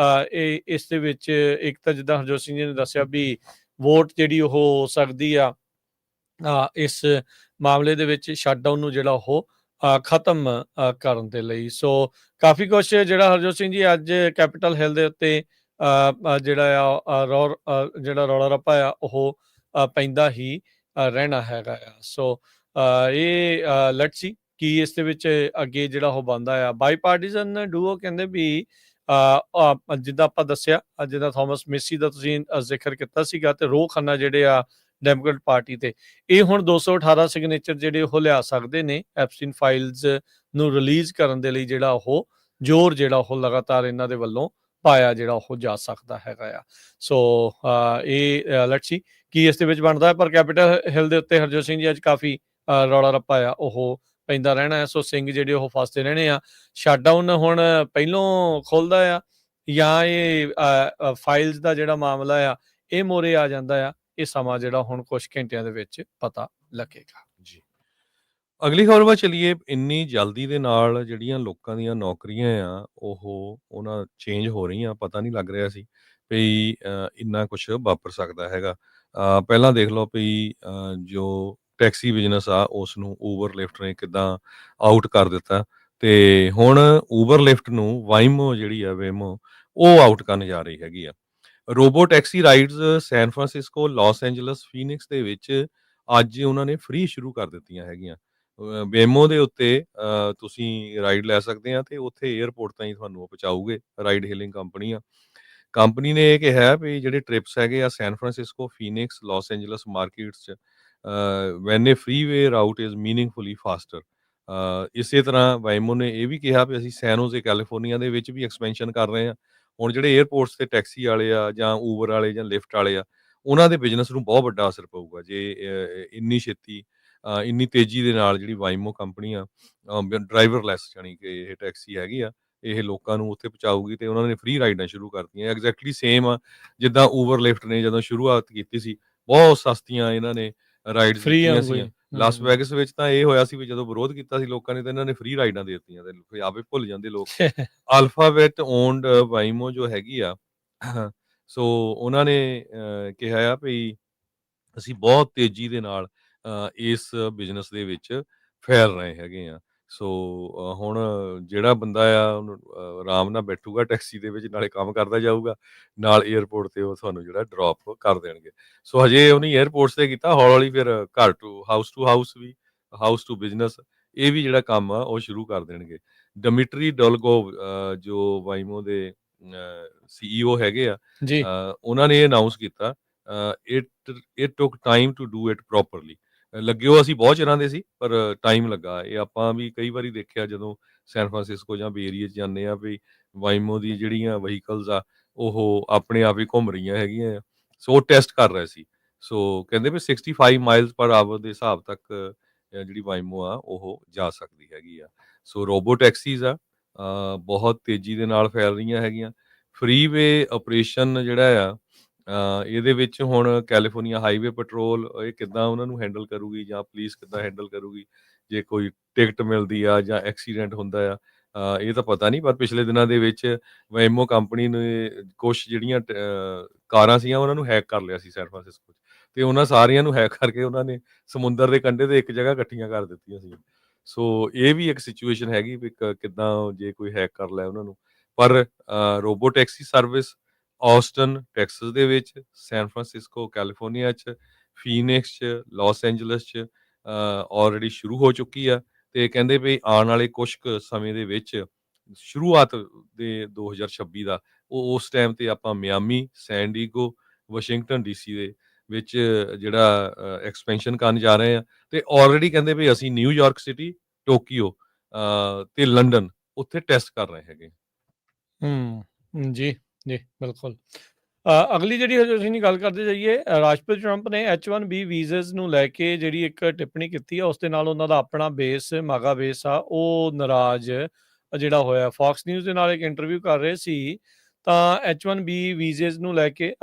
ਇਹ ਇਸ ਦੇ ਵਿੱਚ ਇੱਕ ਤਾਂ ਜਿੱਦਾਂ ਹਰਜੋਤ ਸਿੰਘ ਜੀ ਨੇ ਦੱਸਿਆ ਵੀ ਵੋਟ ਜਿਹੜੀ ਉਹ ਹੋ ਸਕਦੀ ਆ ਇਸ ਮਾਮਲੇ ਦੇ ਵਿੱਚ ਸ਼ਟਡਾਊਨ ਨੂੰ ਜਿਹੜਾ ਉਹ ਖਤਮ ਕਰਨ ਦੇ ਲਈ। ਸੋ ਕਾਫੀ ਕੁਛ ਜਿਹੜਾ ਹਰਜੋਤ ਸਿੰਘ ਜੀ ਅੱਜ ਕੈਪੀਟਲ ਹਿੱਲ ਦੇ ਉੱਤੇ ਜਿਹੜਾ ਜਿਹੜਾ ਰੌਲਾ ਰੱਪਾ ਆ ਉਹ ਪੈਂਦਾ ਹੀ ਰਹਿਣਾ ਹੈਗਾ ਆ। ਸੋ ਇਹ ਲੈਟਸ ਸੀ ਕਿ ਇਸ ਦੇ ਵਿੱਚ ਅੱਗੇ ਜਿਹੜਾ ਉਹ ਬਣਦਾ ਆ। ਬਾਈ ਪਾਰਟੀਜ਼ਨ ਡੂਓ ਕਹਿੰਦੇ ਵੀ ਜਿੱਦਾਂ ਆਪਾਂ ਦੱਸਿਆ, ਜਿੱਦਾਂ ਥੋਮਸ ਮੇਸੀ ਦਾ ਤੁਸੀਂ ਜ਼ਿਕਰ ਕੀਤਾ ਸੀਗਾ, ਤੇ ਰੋਹ ਖੰਨਾ ਜਿਹੜੇ ਆ ਡੈਮੋਕ੍ਰੇਟ ਪਾਰਟੀ ਤੇ, ਇਹ ਹੁਣ 218 ਸਿਗਨੇਚਰ ਜਿਹੜੇ ਉਹ ਲਿਆ ਸਕਦੇ ਨੇ ਐਪਸਟੀਨ ਫਾਈਲਸ ਨੂੰ ਰਿਲੀਜ਼ ਕਰਨ ਦੇ ਲਈ, ਜਿਹੜਾ ਉਹ ਜ਼ੋਰ ਜਿਹੜਾ ਉਹ ਲਗਾਤਾਰ ਇਹਨਾਂ ਦੇ ਵੱਲੋਂ ਪਾਇਆ ਜਿਹੜਾ ਉਹ ਜਾ ਸਕਦਾ ਹੈਗਾ ਆ। ਸੋ ਇਹ ਲੈਟਸ ਸੀ ਕੀ ਇਸ ਦੇ ਵਿੱਚ ਬਣਦਾ ਹੈ। ਪਰ ਕੈਪੀਟਲ ਹਿੱਲ ਦੇ ਉੱਤੇ ਹਰਜੋਤ ਸਿੰਘ ਜੀ ਅੱਜ ਕਾਫੀ ਰੌਲਾ ਰੱਪਾ ਆ ਉਹ ਪੈਂਦਾ ਰਹਿਣਾ ਹੈ। ਸੋ ਸਿੰਘ ਜਿਹੜੇ ਉਹ ਫਸਦੇ ਰਹਿਣੇ ਆ। ਸ਼ਟਡਾਊਨ ਹੁਣ ਪਹਿਲੋਂ ਖੁੱਲਦਾ ਆ ਜਾਂ ਇਹ ਫਾਈਲਸ ਦਾ ਜਿਹੜਾ ਮਾਮਲਾ ਆ ਇਹ ਮੋਰੇ ਆ ਜਾਂਦਾ ਆ, ਇਹ ਸਮਾਂ ਜਿਹੜਾ ਹੁਣ ਕੁਝ ਘੰਟਿਆਂ ਦੇ ਵਿੱਚ ਪਤਾ ਲੱਗੇਗਾ। ਜੀ, ਅਗਲੀ ਖਬਰ ਵੱਲ ਚੱਲੀਏ। ਇੰਨੀ ਜਲਦੀ ਦੇ ਨਾਲ ਜਿਹੜੀਆਂ ਲੋਕਾਂ ਦੀਆਂ ਨੌਕਰੀਆਂ ਆ ਉਹਨਾਂ ਚੇਂਜ ਹੋ ਰਹੀਆਂ, ਪਤਾ ਨਹੀਂ ਲੱਗ ਰਿਹਾ ਸੀ ਵੀ ਇੰਨਾ ਕੁਛ ਵਾਪਰ ਸਕਦਾ ਹੈਗਾ। ਪਹਿਲਾਂ ਦੇਖ ਲਓ ਵੀ ਜੋ ਟੈਕਸੀ ਬਿਜ਼ਨਸ ਆ ਉਸ ਨੂੰ ਊਬਰ ਲਿਫਟ ਨੇ ਕਿੱਦਾਂ ਆਊਟ ਕਰ ਦਿੱਤਾ, ਤੇ ਹੁਣ ਊਬਰ ਲਿਫਟ ਨੂੰ ਵੇਮੋ ਉਹ ਆਊਟ ਕਰਨ ਜਾ ਰਹੀ ਹੈਗੀ ਆ। Robo taxi rides San Francisco, Los Angeles, Phoenix ਦੇ ਵਿੱਚ ਅੱਜ ਉਹਨਾਂ ਨੇ ਫ੍ਰੀ ਸ਼ੁਰੂ ਕਰ ਦਿੱਤੀਆਂ ਹੈਗੀਆਂ। ਵੇਮੋ ਦੇ ਉੱਤੇ ਤੁਸੀਂ ਰਾਈਡ ਲੈ ਸਕਦੇ ਆ, ਤੇ ਉੱਥੇ ਏਅਰਪੋਰਟ ਤਾਈਂ ਤੁਹਾਨੂੰ ਉਹ ਪਹੁੰਚਾਊਗੇ। ਰਾਈਡ ਹੇਲਿੰਗ ਕੰਪਨੀ ਆ। ਕੰਪਨੀ ਨੇ ਇਹ ਕਿਹਾ ਵੀ ਜਿਹੜੇ ਟ੍ਰਿਪਸ ਹੈਗੇ ਆ San Francisco, Phoenix, Los Angeles markets 'ਚ when a freeway route is meaningfully faster. ਇਸੇ ਤਰ੍ਹਾਂ ਵਾਈਮੋ ਨੇ ਇਹ ਵੀ ਕਿਹਾ ਵੀ ਅਸੀਂ ਸੈਨ ਹੋਜ਼ੇ ਕੈਲੀਫੋਰਨੀਆ ਦੇ ਵਿੱਚ ਵੀ ਐਕਸਪੈਂਸ਼ਨ ਕਰ ਰਹੇ ਹਾਂ। ਹੁਣ ਜਿਹੜੇ ਏਅਰਪੋਰਟਸ ਤੇ ਟੈਕਸੀ ਵਾਲੇ ਆ ਜਾਂ ਊਬਰ ਵਾਲੇ ਜਾਂ ਲਿਫਟ ਵਾਲੇ ਆ, ਉਹਨਾਂ ਦੇ ਬਿਜ਼ਨਸ ਨੂੰ ਬਹੁਤ ਵੱਡਾ ਅਸਰ ਪਊਗਾ ਜੇ ਇੰਨੀ ਛੇਤੀ ਇੰਨੀ ਤੇਜ਼ੀ ਦੇ ਨਾਲ ਜਿਹੜੀ ਵਾਈਮੋ ਕੰਪਨੀ ਆ ਡਰਾਈਵਰਲੈਸ ਜਾਣੀ ਕਿ ਇਹ ਟੈਕਸੀ ਹੈਗੀ ਆ, ਇਹ ਲੋਕਾਂ ਨੂੰ ਉੱਥੇ ਪਹੁੰਚਾਊਗੀ, ਤੇ ਉਹਨਾਂ ਨੇ ਫ੍ਰੀ ਰਾਈਡਾਂ ਸ਼ੁਰੂ ਕਰਤੀਆਂ। ਐਗਜ਼ੈਕਟਲੀ ਸੇਮ ਆ ਜਿੱਦਾਂ ਊਬਰ ਲਿਫਟ ਨੇ ਜਦੋਂ ਸ਼ੁਰੂਆਤ ਕੀਤੀ ਸੀ, ਬਹੁਤ ਸਸਤੀਆਂ ਇਹਨਾਂ ਨੇ ਰਾਈਡਸ ਫ੍ਰੀ ਦਿੱਤੀਆਂ ਵਾਂਗੂ ਹੀ। ਸੀਗੀਆਂ। ਲਾਸ ਵੈਗਸ ਵਿੱਚ ਤਾਂ ਇਹ ਹੋਇਆ ਸੀ ਵੀ ਜਦੋਂ ਵਿਰੋਧ ਕੀਤਾ ਸੀ ਲੋਕਾਂ ਨੇ, ਤਾਂ ਇਹਨਾਂ ਨੇ ਫ੍ਰੀ ਰਾਈਡਾਂ ਦੇ ਦਿੱਤੀਆਂ, ਤੇ ਆਪੇ ਭੁੱਲ ਜਾਂਦੇ ਲੋਕ। ਅਲਫਾਬੈਟ ਓਨਡ ਵਾਈਮੋ ਜੋ ਹੈਗੀ ਆ, ਸੋ ਉਹਨਾਂ ਨੇ ਕਿਹਾ ਆ ਵੀ ਅਸੀਂ ਬਹੁਤ ਤੇਜ਼ੀ ਦੇ ਨਾਲ ਇਸ ਬਿਜ਼ਨਸ ਦੇ ਵਿੱਚ ਫੈਲ ਰਹੇ ਹੈਗੇ ਆ। ਸੋ ਹੁਣ ਜਿਹੜਾ ਬੰਦਾ ਆ ਉਹਨੂੰ ਆਰਾਮ ਨਾਲ ਬੈਠੂਗਾ ਟੈਕਸੀ ਦੇ ਵਿੱਚ, ਨਾਲੇ ਕੰਮ ਕਰਦਾ ਜਾਊਗਾ, ਨਾਲ ਏਅਰਪੋਰਟ ਤੇ ਉਹ ਤੁਹਾਨੂੰ ਜਿਹੜਾ ਡ੍ਰੌਪ ਕਰ ਦੇਣਗੇ। ਸੋ ਹਜੇ ਉਹਨੇ ਏਅਰਪੋਰਟਸ ਤੇ ਕੀਤਾ, ਹੌਲੀ ਫਿਰ ਘਰ ਟੂ ਹਾਊਸ ਵੀ, ਹਾਊਸ ਟੂ ਬਿਜ਼ਨਸ, ਇਹ ਵੀ ਜਿਹੜਾ ਕੰਮ ਆ ਉਹ ਸ਼ੁਰੂ ਕਰ ਦੇਣਗੇ। ਡਮਿਟਰੀ ਡੋਲਗੋਵ ਜੋ ਵਾਈਮੋ ਦੇ CEO ਹੈਗੇ ਆ, ਜੀ। ਉਹਨਾਂ ਨੇ ਇਹ ਅਨਾਉਂਸ ਕੀਤਾ it took time to do it properly. ਲੱਗਿਓ ਅਸੀਂ ਬਹੁਤ ਚਿਰਾਂ ਦੇ ਸੀ, ਪਰ ਟਾਈਮ ਲੱਗਾ। ਇਹ ਆਪਾਂ ਵੀ ਕਈ ਵਾਰੀ ਦੇਖਿਆ ਜਦੋਂ ਸੈਨ ਫਰਾਂਸਿਸਕੋ ਜਾਂ ਬੇ ਏਰੀਏ 'ਚ ਜਾਂਦੇ ਆ ਵੀ ਵਾਈਮੋ ਦੀ ਜਿਹੜੀਆਂ ਵਹੀਕਲਸ ਆ ਉਹ ਆਪਣੇ ਆਪ ਹੀ ਘੁੰਮ ਰਹੀਆਂ ਹੈਗੀਆਂ ਆ। ਸੋ ਉਹ ਟੈਸਟ ਕਰ ਰਹੇ ਸੀ। ਸੋ ਕਹਿੰਦੇ ਵੀ 65 ਮਾਈਲਸ ਪਰ ਆਵਰ ਦੇ ਹਿਸਾਬ ਤੱਕ ਜਿਹੜੀ ਵਾਈਮੋ ਆ ਉਹ ਜਾ ਸਕਦੀ ਹੈਗੀ ਆ। ਸੋ ਰੋਬੋ ਟੈਕਸੀਜ਼ ਆ ਬਹੁਤ ਤੇਜ਼ੀ ਦੇ ਨਾਲ ਫੈਲ ਰਹੀਆਂ ਹੈਗੀਆਂ। ਫ੍ਰੀਵੇ ਆਪਰੇਸ਼ਨ ਜਿਹੜਾ ਆ ਇਹਦੇ ਵਿੱਚ ਹੁਣ ਕੈਲੀਫੋਰਨੀਆ ਹਾਈਵੇ ਪੈਟਰੋਲ ਇਹ ਕਿੱਦਾਂ ਉਹਨਾਂ ਨੂੰ ਹੈਂਡਲ ਕਰੂਗੀ ਜਾਂ ਪੁਲਿਸ ਕਿੱਦਾਂ ਹੈਂਡਲ ਕਰੂਗੀ ਜੇ ਕੋਈ ਟਿਕਟ ਮਿਲਦੀ ਆ ਜਾਂ ਐਕਸੀਡੈਂਟ ਹੁੰਦਾ ਆ। ਇਹ ਤਾਂ ਪਤਾ ਨਹੀਂ, ਪਰ ਪਿਛਲੇ ਦਿਨਾਂ ਦੇ ਵਿੱਚ ਵੈਮੋ ਕੰਪਨੀ ਨੇ ਕੁਛ ਜਿਹੜੀਆਂ ਕਾਰਾਂ ਸੀਗੀਆਂ ਉਹਨਾਂ ਨੂੰ ਹੈਕ ਕਰ ਲਿਆ ਸੀ ਸੈਨ ਫਰਾਂਸਿਸਕੋ 'ਚ, ਤੇ ਉਹਨਾਂ ਸਾਰੀਆਂ ਨੂੰ ਹੈਕ ਕਰਕੇ ਉਹਨਾਂ ਨੇ ਸਮੁੰਦਰ ਦੇ ਕੰਢੇ ਤੇ ਇੱਕ ਜਗ੍ਹਾ ਇਕੱਠੀਆਂ ਕਰ ਦਿੱਤੀਆਂ ਸੀ। ਸੋ ਇਹ ਵੀ ਇੱਕ ਸਿਚੁਏਸ਼ਨ ਹੈਗੀ ਵੀ ਕਿੱਦਾਂ ਜੇ ਕੋਈ ਹੈਕ ਕਰ ਲੈ ਉਹਨਾਂ ਨੂੰ। ਪਰ robo taxi service Aston Texas ਦੇ ਵਿੱਚ, ਸੈਨ ਫਰਾਂਸਿਸਕੋ ਕੈਲੀਫੋਰਨੀਆ 'ਚ, ਫੀਨਿਕਸ 'ਚ, ਲਾਸ ਐਂਜਲਸ 'ਚ ਆਲਰੇਡੀ ਸ਼ੁਰੂ ਹੋ ਚੁੱਕੀ ਆ। ਤੇ ਕਹਿੰਦੇ ਵੀ ਆਉਣ ਵਾਲੇ ਕੁਛ ਕੁ ਸਮੇਂ ਦੇ ਵਿੱਚ ਸ਼ੁਰੂਆਤ ਦੇ 2026 ਦਾ ਉਸ ਟਾਈਮ ਤੇ ਆਪਾਂ ਮਿਆਮੀ, ਸੈਨ ਡੀਗੋ, ਵਾਸ਼ਿੰਗਟਨ ਡੀਸੀ ਦੇ ਵਿੱਚ ਜਿਹੜਾ ਐਕਸਪੈਂਸ਼ਨ ਕਰਨ ਜਾ ਰਹੇ ਆ। ਤੇ ਆਲਰੇਡੀ ਕਹਿੰਦੇ ਵੀ ਅਸੀਂ ਨਿਊਯਾਰਕ ਸਿਟੀ, ਟੋਕੀਓ ਤੇ ਲੰਡਨ ਉੱਥੇ ਟੈਸਟ ਕਰ ਰਹੇ ਹੈਗੇ। ਜੀ, ਜੀ, ਬਿਲਕੁਲ। ਅਗਲੀ ਜਿਹੜੀ ਹਜੇ ਅਸੀਂ ਗੱਲ ਕਰਦੇ ਜਾਈਏ, ਰਾਸ਼ਟਰਪਤੀ ਟਰੰਪ ਨੇ H1B ਵੀਜ਼as ਨੂੰ ਲੈ ਕੇ ਜਿਹੜੀ ਇੱਕ ਟਿੱਪਣੀ ਕੀਤੀ ਆ, ਉਸ ਦੇ ਨਾਲ ਉਹਨਾਂ ਦਾ ਆਪਣਾ ਬੇਸ, ਮਾਗਾ ਬੇਸ ਆ, ਉਹ ਨਾਰਾਜ਼ ਜਿਹੜਾ ਹੋਇਆ। ਫੌਕਸ ਨਿਊਜ਼ ਦੇ ਨਾਲ ਇੱਕ ਇੰਟਰਵਿਊ ਕਰ ਰਹੇ ਸੀ, ਤਾਂ H1B ਵੀਜ਼as ਨੂੰ ਲੈ ਕੇ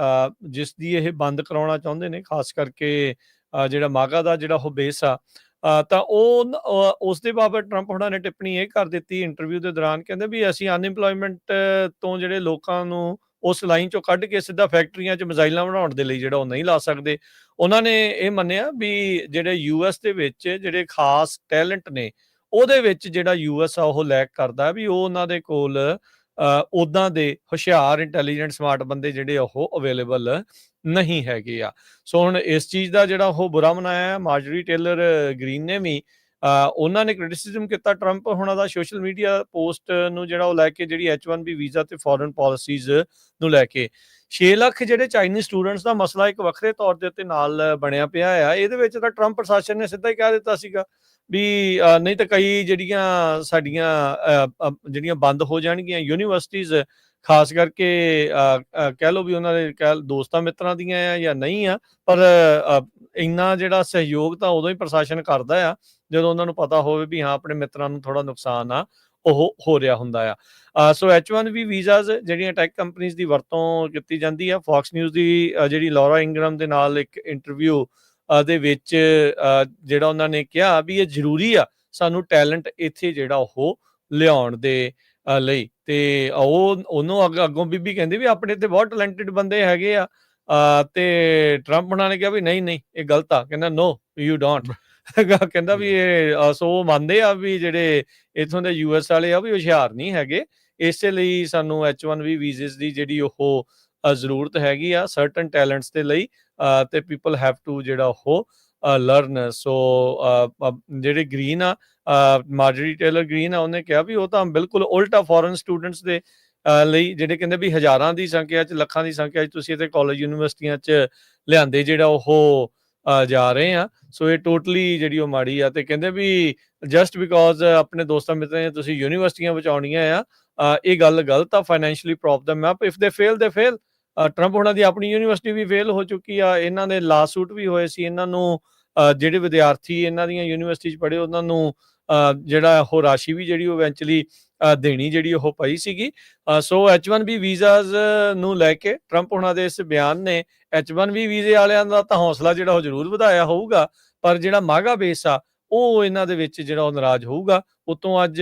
ਜਿਸ ਦੀ ਇਹ ਬੰਦ ਕਰਾਉਣਾ ਚਾਹੁੰਦੇ ਨੇ, ਖਾਸ ਕਰਕੇ ਜਿਹੜਾ ਮਾਗਾ ਦਾ ਜਿਹੜਾ ਉਹ ਬੇਸ ਆ, ਤਾਂ ਉਸ ਦੇ ਬਾਬਤ ਟਰੰਪ ਹੋਣਾ ਨੇ ਟਿੱਪਣੀ ਇਹ ਕਰ ਦਿੱਤੀ ਇੰਟਰਵਿਊ ਦੇ ਦੌਰਾਨ, ਕਹਿੰਦੇ ਵੀ ਅਸੀਂ ਅਨਇੰਪਲੋਇਮੈਂਟ ਤੋਂ ਜਿਹੜੇ ਲੋਕਾਂ ਨੂੰ ਉਸ ਲਾਈਨ ਚੋਂ ਕੱਢ ਕੇ ਸਿੱਧਾ ਫੈਕਟਰੀਆਂ 'ਚ ਮਿਜ਼ਾਈਲਾਂ ਬਣਾਉਣ ਦੇ ਲਈ ਜਿਹੜਾ ਉਹ ਨਹੀਂ ਲਾ ਸਕਦੇ। ਉਹਨਾਂ ਨੇ ਇਹ ਮੰਨਿਆ ਵੀ ਜਿਹੜੇ US ਦੇ ਵਿੱਚ ਜਿਹੜੇ ਖਾਸ ਟੈਲੈਂਟ ਨੇ, ਉਹਦੇ ਵਿੱਚ ਜਿਹੜਾ US ਆ ਉਹ ਲੈਕ ਕਰਦਾ ਵੀ ਉਹ ਉਹਨਾਂ ਦੇ ਕੋਲ ਉੱਦਾਂ ਦੇ ਹੁਸ਼ਿਆਰ, ਇੰਟੈਲੀਜੈਂਟ, ਸਮਾਰਟ ਬੰਦੇ ਜਿਹੜੇ ਉਹ ਅਵੇਲੇਬਲ ਨਹੀਂ ਹੈਗੇ ਆ। ਸੋ ਹੁਣ ਇਸ ਚੀਜ਼ ਦਾ ਜਿਹੜਾ ਉਹ ਬੁਰਾ ਮਨਾਇਆ ਮਾਰਜਰੀ ਟੇਲਰ ਗ੍ਰੀਨ ਨੇ ਵੀ। ਉਹਨਾਂ ਨੇ ਕ੍ਰਿਟਿਸਿਜ਼ਮ ਕੀਤਾ ਟਰੰਪ ਹੋਣਾ ਦਾ ਸੋਸ਼ਲ ਮੀਡੀਆ ਪੋਸਟ ਨੂੰ ਜਿਹੜਾ ਉਹ ਲੈ ਕੇ, ਜਿਹੜੀ H1B ਵੀਜ਼ਾ ਤੇ ਫੋਰਨ ਪਾਲਿਸੀਜ਼ ਨੂੰ ਲੈ ਕੇ। 6 ਲੱਖ ਜਿਹੜੇ ਚਾਈਨੀਜ਼ ਸਟੂਡੈਂਟਸ ਦਾ ਮਸਲਾ ਇੱਕ ਵੱਖਰੇ ਤੌਰ ਦੇ ਉੱਤੇ ਨਾਲ ਬਣਿਆ ਪਿਆ ਆ। ਇਹਦੇ ਵਿੱਚ ਤਾਂ ਟਰੰਪ ਪ੍ਰਸ਼ਾਸਨ ਨੇ ਸਿੱਧਾ ਹੀ ਕਹਿ ਦਿੱਤਾ ਸੀਗਾ ਵੀ ਨਹੀਂ ਤਾਂ ਕਈ ਜਿਹੜੀਆਂ ਸਾਡੀਆਂ ਜਿਹੜੀਆਂ ਬੰਦ ਹੋ ਜਾਣਗੀਆਂ ਯੂਨੀਵਰਸਿਟੀਜ਼, ਖਾਸ ਕਰਕੇ ਕਹਿ ਲਓ ਵੀ ਉਹਨਾਂ ਦੇ ਦੋਸਤਾਂ ਮਿੱਤਰਾਂ ਦੀਆਂ ਆ ਜਾਂ ਨਹੀਂ ਆ, ਪਰ ਇੰਨਾ ਜਿਹੜਾ ਸਹਿਯੋਗ ਤਾਂ ਉਦੋਂ ਹੀ ਪ੍ਰਸ਼ਾਸਨ ਕਰਦਾ ਆ ਜਦੋਂ ਉਹਨਾਂ ਨੂੰ ਪਤਾ ਹੋਵੇ ਵੀ ਹਾਂ ਆਪਣੇ ਮਿੱਤਰਾਂ ਨੂੰ ਥੋੜਾ ਨੁਕਸਾਨ ਆ ਉਹ ਹੋ ਰਿਹਾ ਹੁੰਦਾ ਆ। ਸੋ H1B ਵੀਜ਼ਾਸ ਜਿਹੜੀਆਂ ਟੈਕ ਕੰਪਨੀਜ਼ ਦੀ ਵਰਤੋਂ ਕੀਤੀ ਜਾਂਦੀ ਆ। ਫੌਕਸ ਨਿਊਜ਼ ਦੀ ਜਿਹੜੀ ਲੌਰਾ ਇੰਗਰਮ ਦੇ ਨਾਲ ਇੱਕ ਇੰਟਰਵਿਊ ਦੇ ਵਿੱਚ ਜਿਹੜਾ ਉਹਨਾਂ ਨੇ ਕਿਹਾ ਵੀ ਇਹ ਜ਼ਰੂਰੀ ਆ ਸਾਨੂੰ ਟੈਲੈਂਟ ਇੱਥੇ ਜਿਹੜਾ ਉਹ ਲਿਆਉਣ ਦੇ ਲਈ। ਤੇ ਉਹਨੂੰ ਅੱਗੋਂ ਬੀਬੀ ਕਹਿੰਦੀ ਵੀ ਆਪਣੇ ਤੇ ਬਹੁਤ ਟੈਲੈਂਟਡ ਬੰਦੇ ਹੈਗੇ ਆ। ਤੇ ਟਰੰਪ ਉਹਨਾਂ ਨੇ ਕਿਹਾ ਵੀ ਨਹੀਂ ਇਹ ਗਲਤ ਆ। ਕਹਿੰਦਾ ਨੋ ਯੂ ਡੋਂਟ। ਕਹਿੰਦਾ ਵੀ ਇਹ ਸੋ ਮੰਨਦੇ ਆ ਵੀ ਜਿਹੜੇ ਇੱਥੋਂ ਦੇ US ਵਾਲੇ ਆ ਵੀ ਹੁਸ਼ਿਆਰ ਨਹੀਂ ਹੈਗੇ, ਇਸੇ ਲਈ ਸਾਨੂੰ H1B ਵੀਜ਼as ਦੀ ਜਿਹੜੀ ਉਹ ਜ਼ਰੂਰਤ ਹੈਗੀ ਆ ਸਰਟਨ ਟੈਲੈਂਟਸ ਦੇ ਲਈ। ਤੇ ਪੀਪਲ ਹੈਵ ਟੂ ਜਿਹੜਾ ਉਹ ਲਰਨ। ਸੋ ਜਿਹੜੇ ਗ੍ਰੀਨ ਆ, ਮਾਰਜਰੀ ਟੇਲਰ ਗ੍ਰੀਨ ਆ, ਉਹਨੇ ਕਿਹਾ ਵੀ ਉਹ ਤਾਂ ਬਿਲਕੁਲ ਉਲਟਾ ਫੋਰਨ ਸਟੂਡੈਂਟਸ ਦੇ ਲਈ, ਜਿਹੜੇ ਕਹਿੰਦੇ ਵੀ ਹਜ਼ਾਰਾਂ ਦੀ ਸੰਖਿਆ 'ਚ, ਲੱਖਾਂ ਦੀ ਸੰਖਿਆ 'ਚ ਤੁਸੀਂ ਇੱਥੇ ਕਾਲਜ ਯੂਨੀਵਰਸਿਟੀਆਂ 'ਚ ਲਿਆਂਦੇ ਜਿਹੜਾ ਉਹ ਜਾ ਰਹੇ ਆ। ਸੋ ਇਹ ਟੋਟਲੀ ਜਿਹੜੀ ਉਹ ਮਾੜੀ ਆ। ਤੇ ਕਹਿੰਦੇ ਵੀ ਜਸਟ ਬਿਕੋਜ਼ ਆਪਣੇ ਦੋਸਤਾਂ ਮਿੱਤਰਾਂ ਤੁਸੀਂ ਯੂਨੀਵਰਸਿਟੀਆਂ ਬਚਾਉਣੀਆਂ ਆ, ਇਹ ਗੱਲ ਗਲਤ ਆ। ਫਾਈਨੈਂਸ਼ੀਅਲੀ ਪ੍ਰੋਬਲਮ ਆ, ਇਫ ਦੇ ਫੇਲ ਦੇ ਫੇਲ। ਟਰੰਪ ਉਹਨਾਂ ਦੀ ਆਪਣੀ ਯੂਨੀਵਰਸਿਟੀ ਵੀ ਫੇਲ ਹੋ ਚੁੱਕੀ ਆ, ਇਹਨਾਂ ਦੇ ਲਾ ਸੂਟ ਵੀ ਹੋਏ ਸੀ। ਇਹਨਾਂ ਨੂੰ ਜਿਹੜੇ ਵਿਦਿਆਰਥੀ ਇਹਨਾਂ ਦੀਆਂ ਯੂਨੀਵਰਸਿਟੀ 'ਚ ਪੜ੍ਹੇ ਉਹਨਾਂ ਨੂੰ ਜਿਹੜਾ ਉਹ ਰਾਸ਼ੀ ਵੀ ਜਿਹੜੀ ਉਹ ਇਵੈਂਚੁਅਲੀ ਦੇਣੀ ਜਿਹੜੀ ਉਹ ਪਈ ਸੀਗੀ। ਸੋ H1B ਵੀਜ਼ਾਸ ਨੂੰ ਲੈ ਕੇ ਟਰੰਪ ਉਹਨਾਂ ਦੇ ਇਸ ਬਿਆਨ ਨੇ H1B ਵੀਜ਼ੇ ਵਾਲਿਆਂ ਦਾ ਤਾਂ ਹੌਸਲਾ ਜਿਹੜਾ ਉਹ ਜ਼ਰੂਰ ਵਧਾਇਆ ਹੋਊਗਾ, ਪਰ ਜਿਹੜਾ ਮਾਗਾ ਬੇਸ ਆ ਉਹ ਇਹਨਾਂ ਦੇ ਵਿੱਚ ਜਿਹੜਾ ਉਹ ਨਾਰਾਜ਼ ਹੋਊਗਾ। ਉਤੋਂ ਅੱਜ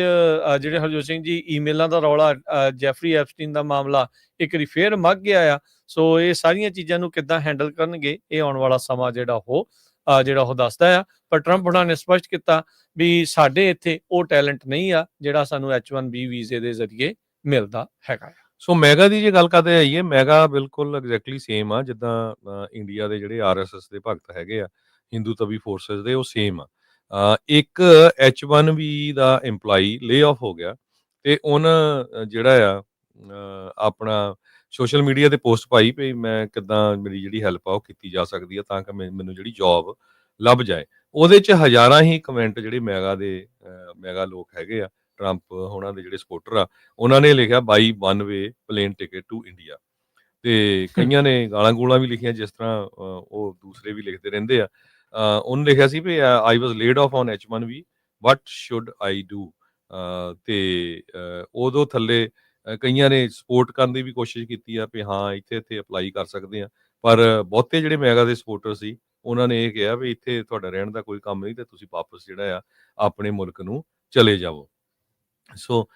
ਜਿਹੜੇ ਹਰਜੋਤ ਸਿੰਘ ਜੀ ਈਮੇਲਾਂ ਦਾ ਰੌਲਾ, ਜੈਫਰੀ ਐਪਸਟੀਨ ਦਾ ਮਾਮਲਾ ਇੱਕ ਵਾਰੀ ਫੇਰ ਮੱਘ ਗਿਆ ਆ। ਸੋ ਇਹ ਸਾਰੀਆਂ ਚੀਜ਼ਾਂ ਨੂੰ ਕਿੱਦਾਂ ਹੈਂਡਲ ਕਰਨਗੇ ਇਹ ਆਉਣ ਵਾਲਾ ਸਮਾਂ ਜਿਹੜਾ ਉਹ ਦੱਸਦਾ ਆ। ਪਰ ਟਰੰਪ ਉਹਨਾਂ ਨੇ ਸਪਸ਼ਟ ਕੀਤਾ ਵੀ ਸਾਡੇ ਇੱਥੇ ਉਹ ਟੈਲੈਂਟ ਨਹੀਂ ਆ ਜਿਹੜਾ ਸਾਨੂੰ H1B ਵੀਜ਼ੇ ਦੇ ਜ਼ਰੀਏ ਮਿਲਦਾ ਹੈਗਾ। ਸੋ ਮੈਗਾ ਦੀ ਜੇ ਗੱਲ ਕਰਦੇ ਆਈਏ, ਮੈਗਾ ਬਿਲਕੁਲ ਐਗਜ਼ੈਕਟਲੀ ਸੇਮ ਆ ਜਿੱਦਾਂ ਇੰਡੀਆ ਦੇ ਜਿਹੜੇ RSS ਦੇ ਭਗਤ ਹੈਗੇ ਆ, ਹਿੰਦੂ ਤਵੀ ਫੋਰਸਿਸ ਦੇ, ਉਹ ਸੇਮ ਆ। ਇੱਕ H1B ਦਾ EMPLOYEE ਲੇ ਆਫ ਹੋ ਗਿਆ ਤੇ ਉਹਨ ਜਿਹੜਾ ਆ ਆਪਣਾ ਸੋਸ਼ਲ ਮੀਡੀਆ ਤੇ ਪੋਸਟ ਪਾਈ ਵੀ ਮੈਂ ਕਿੱਦਾਂ ਮੇਰੀ ਜਿਹੜੀ ਹੈਲਪ ਆ ਉਹ ਕੀਤੀ ਜਾ ਸਕਦੀ ਆ ਤਾਂ ਕਿ ਮੈਨੂੰ ਜਿਹੜੀ ਜੌਬ ਲੱਭ ਜਾਏ। ਉਹਦੇ 'ਚ ਹਜ਼ਾਰਾਂ ਹੀ ਕਮੈਂਟ ਜਿਹੜੇ ਮੈਗਾ ਲੋਕ ਹੈਗੇ ਆ, ਟਰੰਪ ਹੋਣਾ ਦੇ ਜਿਹੜੇ ਸਪੋਰਟਰ ਆ, ਉਹਨਾਂ ਨੇ ਲਿਖਿਆ ਬਾਈ 1 ਵੇ ਪਲੇਨ ਟਿਕਟ ਟੂ ਇੰਡੀਆ। ਤੇ ਕਈਆਂ ਨੇ ਗਾਲਾਂ-ਗੂਲਾਂ ਵੀ ਲਿਖੀਆਂ, ਜਿਸ ਤਰ੍ਹਾਂ ਉਹ ਦੂਸਰੇ ਵੀ ਲਿਖਦੇ ਰਹਿੰਦੇ ਆ। ਉਹਨੇ ਲਿਖਿਆ ਸੀ ਵੀ I was laid off on H1B, what should I do? ਤੇ ਉਦੋਂ ਥੱਲੇ ਕਈਆਂ ਨੇ ਸਪੋਰਟ ਕਰਨ ਦੀ ਵੀ ਕੋਸ਼ਿਸ਼ ਕੀਤੀ ਆ ਵੀ ਹਾਂ, ਇੱਥੇ ਅਪਲਾਈ ਕਰ ਸਕਦੇ ਆ। ਪਰ ਬਹੁਤੇ ਜਿਹੜੇ ਮੈਗਾ ਦੇ ਸਪੋਰਟਰ ਸੀ, ਉਹਨਾਂ ਨੇ ਇਹ ਕਿਹਾ ਵੀ ਇੱਥੇ ਤੁਹਾਡਾ ਰਹਿਣ ਦਾ ਕੋਈ ਕੰਮ ਨਹੀਂ, ਤੇ ਤੁਸੀਂ ਵਾਪਸ ਜਿਹੜਾ ਆ ਆਪਣੇ ਮੁਲਕ ਨੂੰ ਚਲੇ ਜਾਵੋ। ਸੋ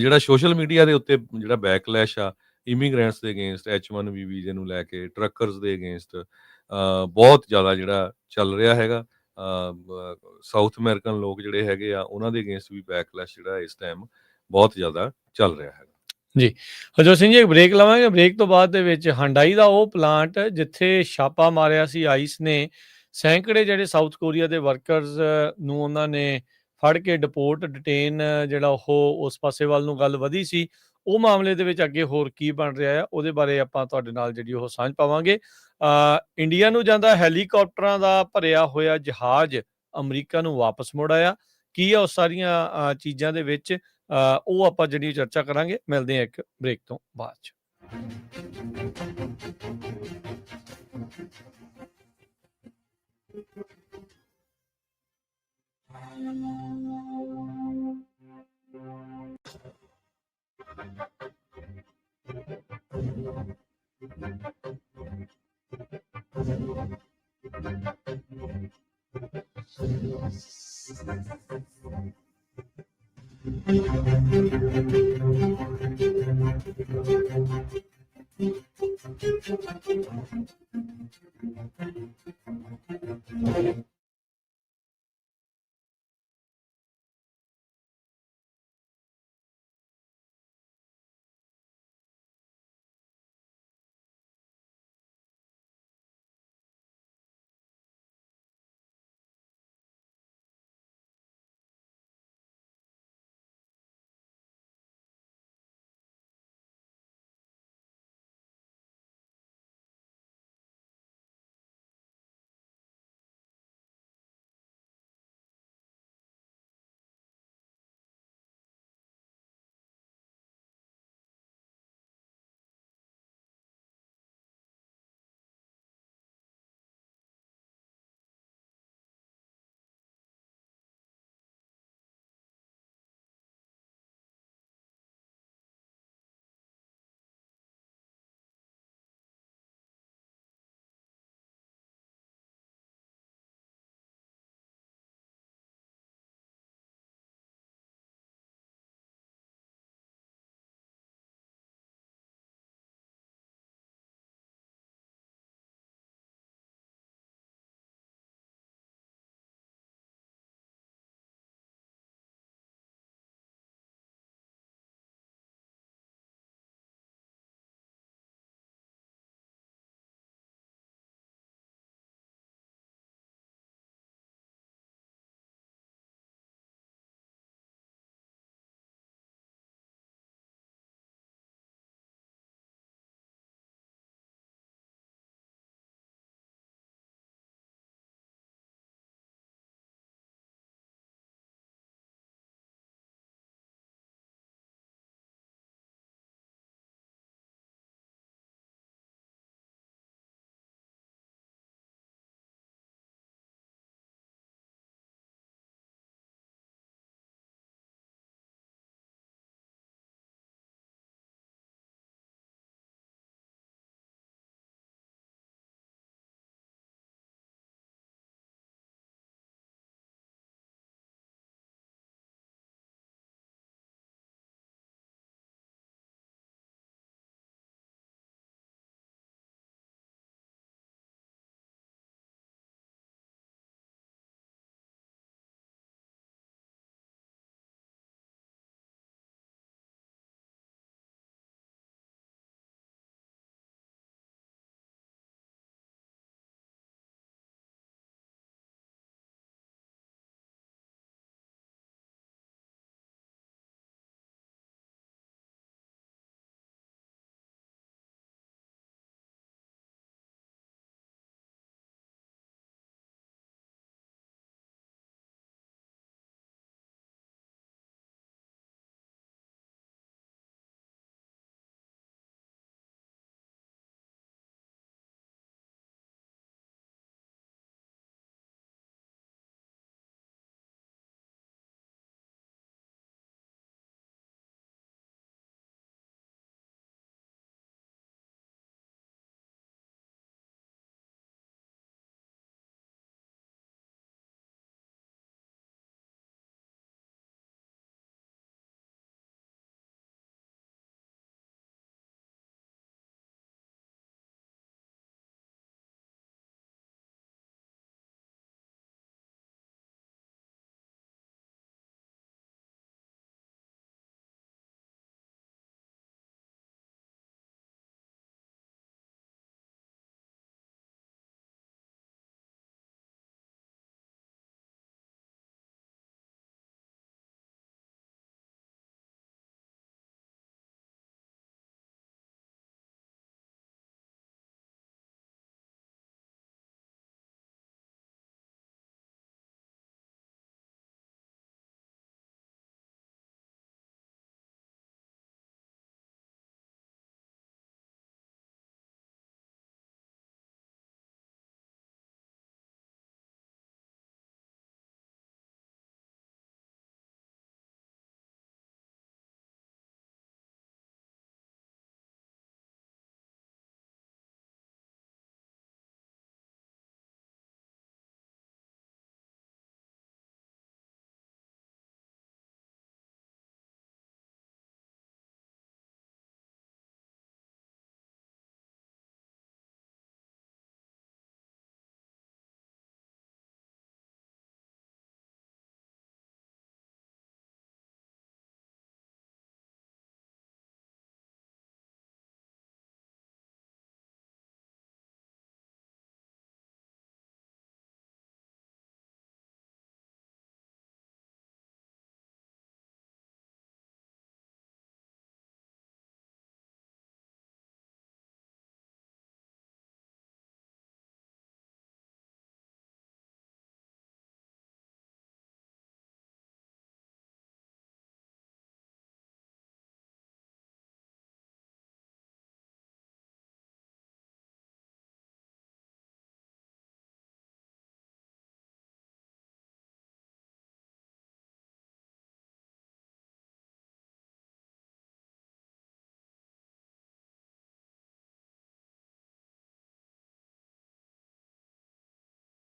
ਜਿਹੜਾ ਸੋਸ਼ਲ ਮੀਡੀਆ ਦੇ ਉੱਤੇ ਜਿਹੜਾ ਬੈਕਲੈਸ਼ ਆ ਇਮੀਗ੍ਰੈਂਟਸ ਦੇ ਅਗੇਂਸਟ, H1B ਵੀਜ਼ੇ ਨੂੰ ਲੈ ਕੇ, ਟਰੱਕਰਸ ਦੇ ਅਗੇਂਸਟ ਬਹੁਤ ਜ਼ਿਆਦਾ ਜਿਹੜਾ ਚੱਲ ਰਿਹਾ ਹੈਗਾ। ਸਾਊਥ ਅਮਰੀਕਨ ਲੋਕ ਜਿਹੜੇ ਹੈਗੇ ਆ, ਉਹਨਾਂ ਦੇ ਅਗੇਂਸਟ ਵੀ ਬੈਕਲੈਸ਼ ਜਿਹੜਾ ਇਸ ਟਾਈਮ ਬਹੁਤ ਜ਼ਿਆਦਾ ਚੱਲ ਰਿਹਾ ਹੈਗਾ। ਜੀ। ਹਰਜੋਤ ਸਿੰਘ ਜੀ, ਇੱਕ ਬ੍ਰੇਕ ਲਵਾਂਗੇ। ਬ੍ਰੇਕ ਤੋਂ ਬਾਅਦ ਦੇ ਵਿੱਚ ਹੰਡਾਈ ਦਾ ਉਹ ਪਲਾਂਟ ਜਿੱਥੇ ਛਾਪਾ ਮਾਰਿਆ ਸੀ ਆਈਸ ਨੇ, ਸੈਂਕੜੇ ਜਿਹੜੇ ਸਾਊਥ ਕੋਰੀਆ ਦੇ ਵਰਕਰਸ ਨੂੰ ਉਹਨਾਂ ਨੇ ਫੜ ਕੇ ਡਿਟੇਨ ਜਿਹੜਾ ਉਹ ਉਸ ਪਾਸੇ ਵੱਲ ਨੂੰ ਗੱਲ ਵਧੀ ਸੀ, ਉਹ ਮਾਮਲੇ ਦੇ ਵਿੱਚ ਅੱਗੇ ਹੋਰ ਕੀ ਬਣ ਰਿਹਾ ਆ, ਉਹਦੇ ਬਾਰੇ ਆਪਾਂ ਤੁਹਾਡੇ ਨਾਲ ਜਿਹੜੀ ਉਹ ਸਾਂਝ ਪਾਵਾਂਗੇ। ਇੰਡੀਆ ਨੂੰ ਜਾਂਦਾ ਹੈਲੀਕਾਪਟਰਾਂ ਦਾ ਭਰਿਆ ਹੋਇਆ ਜਹਾਜ਼ ਅਮਰੀਕਾ ਨੂੰ ਵਾਪਸ ਮੁੜ ਆਇਆ। ਕੀ ਆ ਉਹ ਸਾਰੀਆਂ ਚੀਜ਼ਾਂ ਦੇ ਵਿੱਚ, ਉਹ ਆਪਾਂ ਜਿਹੜੀ ਚਰਚਾ ਕਰਾਂਗੇ। ਮਿਲਦੇ ਹਾਂ ਇੱਕ ਬ੍ਰੇਕ ਤੋਂ ਬਾਅਦ 'ਚ।